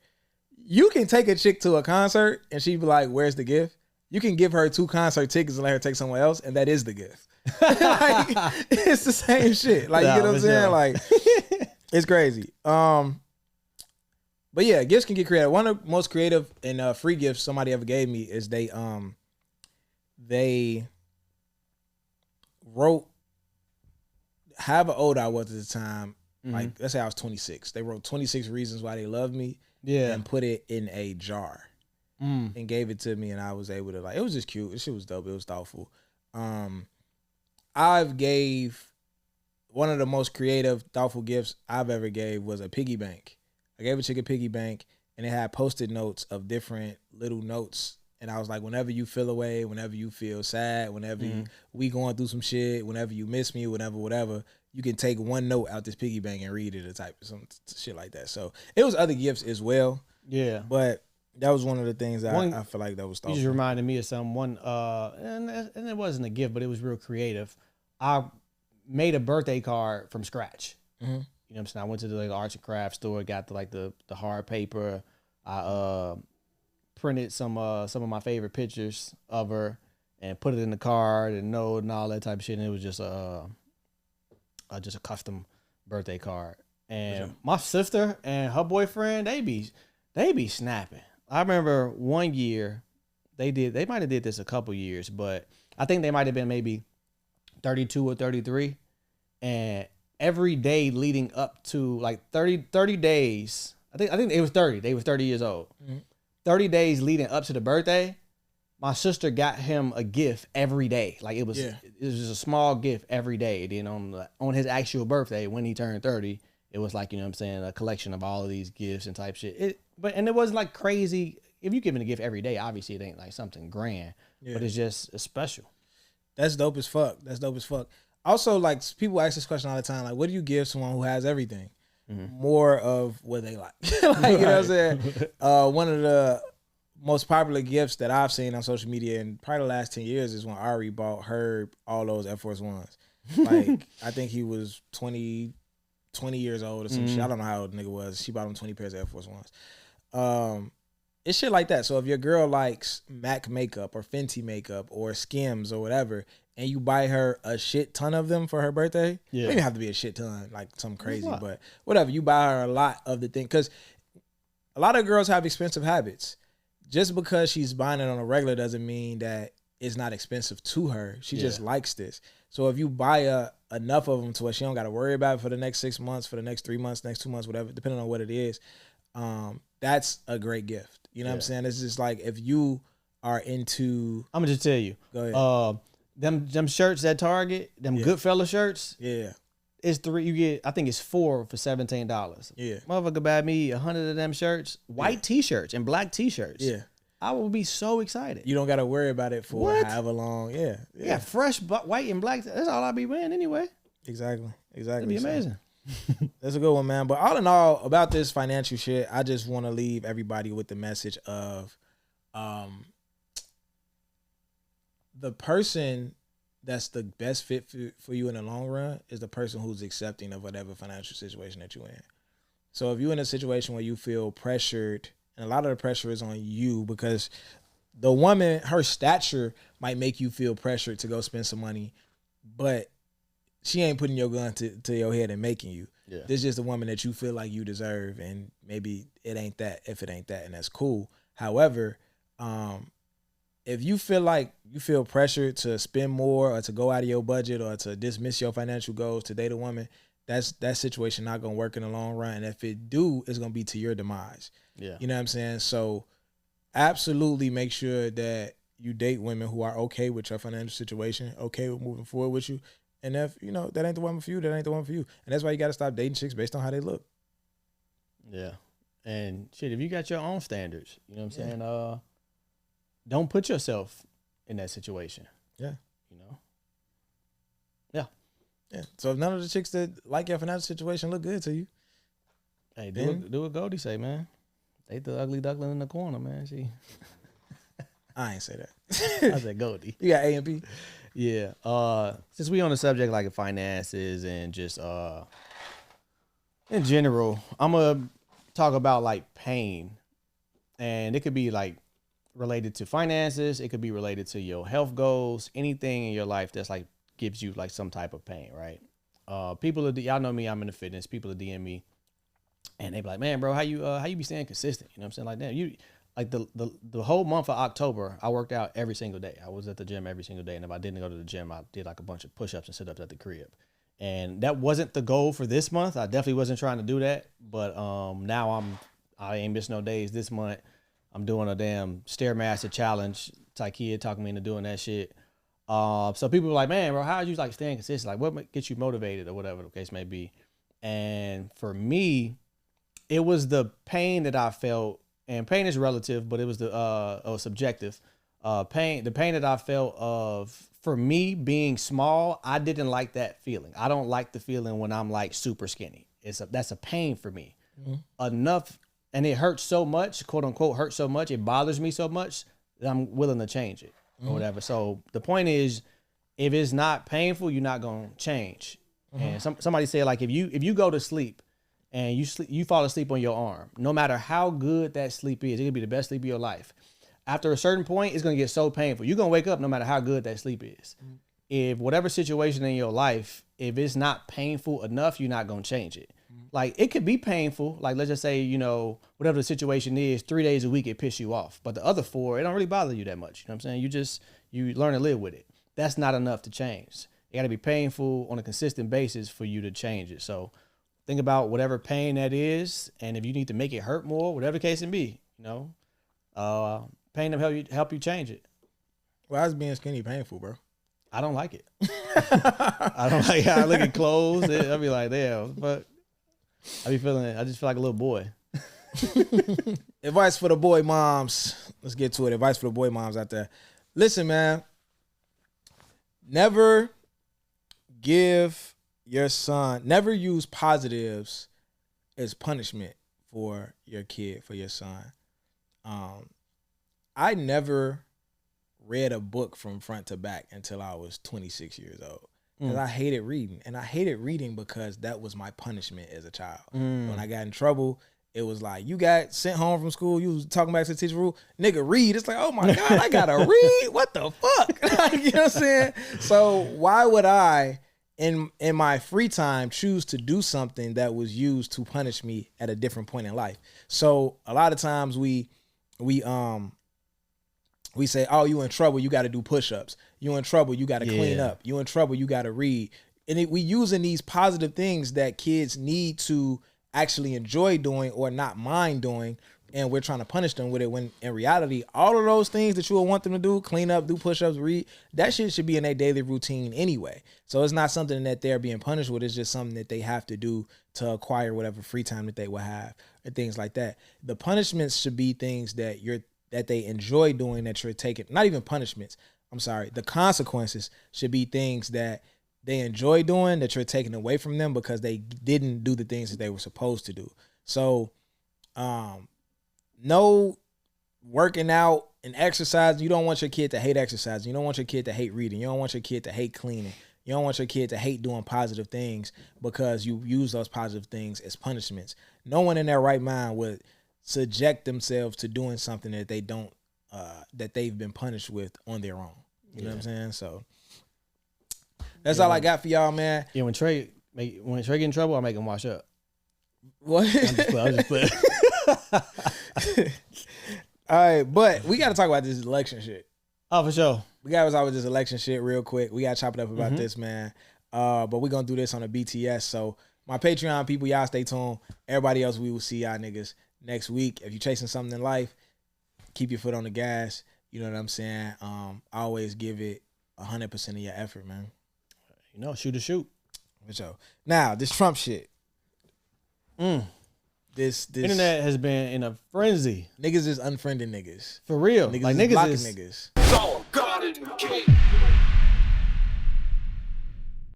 You can take a chick to a concert and she'd be like, where's the gift? You can give her 2 concert tickets and let her take somewhere else, and that is the gift. Like, it's the same shit. Like, you know what I'm saying? Like, it's crazy. But yeah, gifts can get creative. One of the most creative and free gifts somebody ever gave me is they wrote however old I was at the time. Like, let's say I was 26. They wrote 26 reasons why they love me. Yeah. And put it in a jar. And gave it to me, and I was able to, like, it was just cute. This shit was dope. It was thoughtful. I've gave one of the most creative, thoughtful gifts I've ever gave was a piggy bank. I gave a chick a piggy bank, and it had Post-it notes of different little notes. And I was like, whenever you feel away, whenever you feel sad, whenever we going through some shit, whenever you miss me, whatever, you can take one note out this piggy bank and read it or type some shit like that. So it was other gifts as well. Yeah. But that was one of the things I feel like that was thoughtful. You just reminded me of something. And it wasn't a gift, but it was real creative. I made a birthday card from scratch. You know what I'm saying? I went to the arts and crafts store, got the hard paper. I printed some of my favorite pictures of her and put it in the card and note and all that type of shit. And it was just a custom birthday card. And my sister and her boyfriend, they be snapping. I remember one year they might have did this a couple years, but I think they might have been maybe 32 or 33. And every day leading up to like 30 days, I think it was 30. They was 30 years old. 30 days leading up to the birthday, my sister got him a gift every day. Like, it was just a small gift every day. Then on his actual birthday, when he turned 30, it was like, you know what I'm saying, a collection of all of these gifts and type shit. And it wasn't like crazy. If you giving a gift every day, obviously it ain't like something grand, but it's special. That's dope as fuck. Also, like, people ask this question all the time, like, what do you give someone who has everything? More of what they like. Like, you know what I'm saying? One of the most popular gifts that I've seen on social media in probably the last 10 years is when Ari bought Herb all those Air Force Ones. Like, I think he was 20 years old or some shit. I don't know how old the nigga was. She bought him 20 pairs of Air Force Ones. It's shit like that. So if your girl likes MAC makeup or Fenty makeup or Skims or whatever, and you buy her a shit ton of them for her birthday, it doesn't have to be a shit ton, like something crazy, but whatever. You buy her a lot of the thing, because a lot of girls have expensive habits. Just because she's buying it on a regular doesn't mean that it's not expensive to her. She just likes this. So if you buy enough of them to where she don't got to worry about it for the next 6 months, for the next 3 months, next 2 months, whatever, depending on what it is, that's a great gift. You know what I'm saying? It's just like, if you are into... I'm going to just tell you. Go ahead. Them shirts at Target, them Goodfella shirts. Yeah. it's 3. You get, I think it's 4 for $17. Yeah. Motherfucker buy me 100 of them shirts, white T-shirts and black T-shirts. Yeah. I will be so excited. You don't got to worry about it for however long. Yeah. Yeah, fresh white and black. That's all I be wearing anyway. Exactly. It'd be amazing. That's a good one, man. But all in all, about this financial shit, I just want to leave everybody with the message of the person that's the best fit for you in the long run is the person who's accepting of whatever financial situation that you're in. So if you're in a situation where you feel pressured, and a lot of the pressure is on you because the woman, her stature might make you feel pressured to go spend some money, but she ain't putting your gun to your head and making you. Yeah. This is just a woman that you feel like you deserve, and maybe it ain't that if it ain't that, and that's cool. However, if you feel like you feel pressured to spend more or to go out of your budget or to dismiss your financial goals to date a woman, that situation not gonna work in the long run. And if it do, it's gonna be to your demise. Yeah. You know what I'm saying? So absolutely make sure that you date women who are okay with your financial situation, okay with moving forward with you. And if, that ain't the woman for you, that ain't the one for you. And that's why you got to stop dating chicks based on how they look. Yeah. And shit, if you got your own standards, you know what I'm saying? Don't put yourself in that situation. Yeah. Yeah. Yeah. So if none of the chicks that like your financial situation look good to you, hey, do what Goldie say, man. They the ugly duckling in the corner, man. I ain't say that. I said Goldie. You got A and B. Yeah. Since we on the subject like finances and just in general, I'm gonna talk about like pain, and it could be like related to finances. It could be related to your health goals. Anything in your life that's like gives you like some type of pain, right? Y'all know me. I'm in the fitness. People are DM me, and they be like, "Man, bro, how you be staying consistent?" You know what I'm saying? Like, damn, you. Like the whole month of October, I worked out every single day. I was at the gym every single day. And if I didn't go to the gym, I did like a bunch of push-ups and sit-ups at the crib. And that wasn't the goal for this month. I definitely wasn't trying to do that. But now I ain't missing no days this month. I'm doing a damn Stairmaster challenge. Ty Kid talking me into doing that shit. So people were like, man, bro, how are you like staying consistent? Like what gets you motivated or whatever the case may be? And for me, it was the pain that I felt. And pain is relative, but it was subjective. The pain that I felt for me being small, I didn't like that feeling. I don't like the feeling when I'm like super skinny. That's a pain for me. Mm-hmm. Enough, and it hurts so much, quote unquote, hurts so much. It bothers me so much that I'm willing to change it or whatever. So the point is, if it's not painful, you're not gonna change. Mm-hmm. And somebody said like if you go to sleep. And you fall asleep on your arm. No matter how good that sleep is, it could be the best sleep of your life. After a certain point, it's gonna get so painful. You're gonna wake up no matter how good that sleep is. Mm-hmm. If whatever situation in your life, if it's not painful enough, you're not gonna change it. Mm-hmm. Like it could be painful. Like let's just say, whatever the situation is, 3 days a week it piss you off. But the other 4, it don't really bother you that much. You know what I'm saying? You learn to live with it. That's not enough to change. It gotta be painful on a consistent basis for you to change it. So think about whatever pain that is, and if you need to make it hurt more, whatever the case may be, pain to help you change it. Why is being skinny painful, bro? I don't like it. I don't like how I look at clothes. I'll be like, damn, but I just feel like a little boy. Advice for the boy moms. Let's get to it. Advice for the boy moms out there. Listen, man. Never use positives as punishment for your kid, for your son. I never read a book from front to back until I was 26 years old. Because I hated reading. And I hated reading because that was my punishment as a child. When I got in trouble, it was like, you got sent home from school, you was talking back to the teacher rule, nigga, read. It's like, oh my God, I gotta read? What the fuck? You know what I'm saying? So why would I, in my free time, choose to do something that was used to punish me at a different point in life? So a lot of times we say, oh, you in trouble, you got to do push-ups. You in trouble, you got to clean up. You in trouble, you got to read. And we using these positive things that kids need to actually enjoy doing or not mind doing, and we're trying to punish them with it, when in reality, all of those things that you will want them to do, clean up, do push-ups, read, that shit should be in their daily routine anyway. So it's not something that they're being punished with. It's just something that they have to do to acquire whatever free time that they will have and things like that. The punishments should be things that they enjoy doing, that you're taking. Not even punishments. I'm sorry. The consequences should be things that they enjoy doing, that you're taking away from them because they didn't do the things that they were supposed to do. So, no working out and exercise. You don't want your kid to hate exercise. You don't want your kid to hate reading. You don't want your kid to hate cleaning. You don't want your kid to hate doing positive things because you use those positive things as punishments. No one in their right mind would subject themselves to doing something that they don't, that they've been punished with on their own. You know what I'm saying? So that's all I got for y'all, man. Yeah, when Trey get in trouble, I make him wash up. What? I'm just playing. All right, but we got to talk about this election shit. Oh, for sure. We got to talk about this election shit real quick. We got to chop it up about this, man. But we're going to do this on a BTS. So my Patreon people, y'all stay tuned. Everybody else, we will see y'all niggas next week. If you're chasing something in life, keep your foot on the gas. You know what I'm saying? Always give it 100% of your effort, man. You know, shoot to shoot. For sure. Now, this Trump shit. This internet has been in a frenzy. Niggas is unfriending niggas. For real. Niggas like is niggas blocking is niggas. It's all God in the king.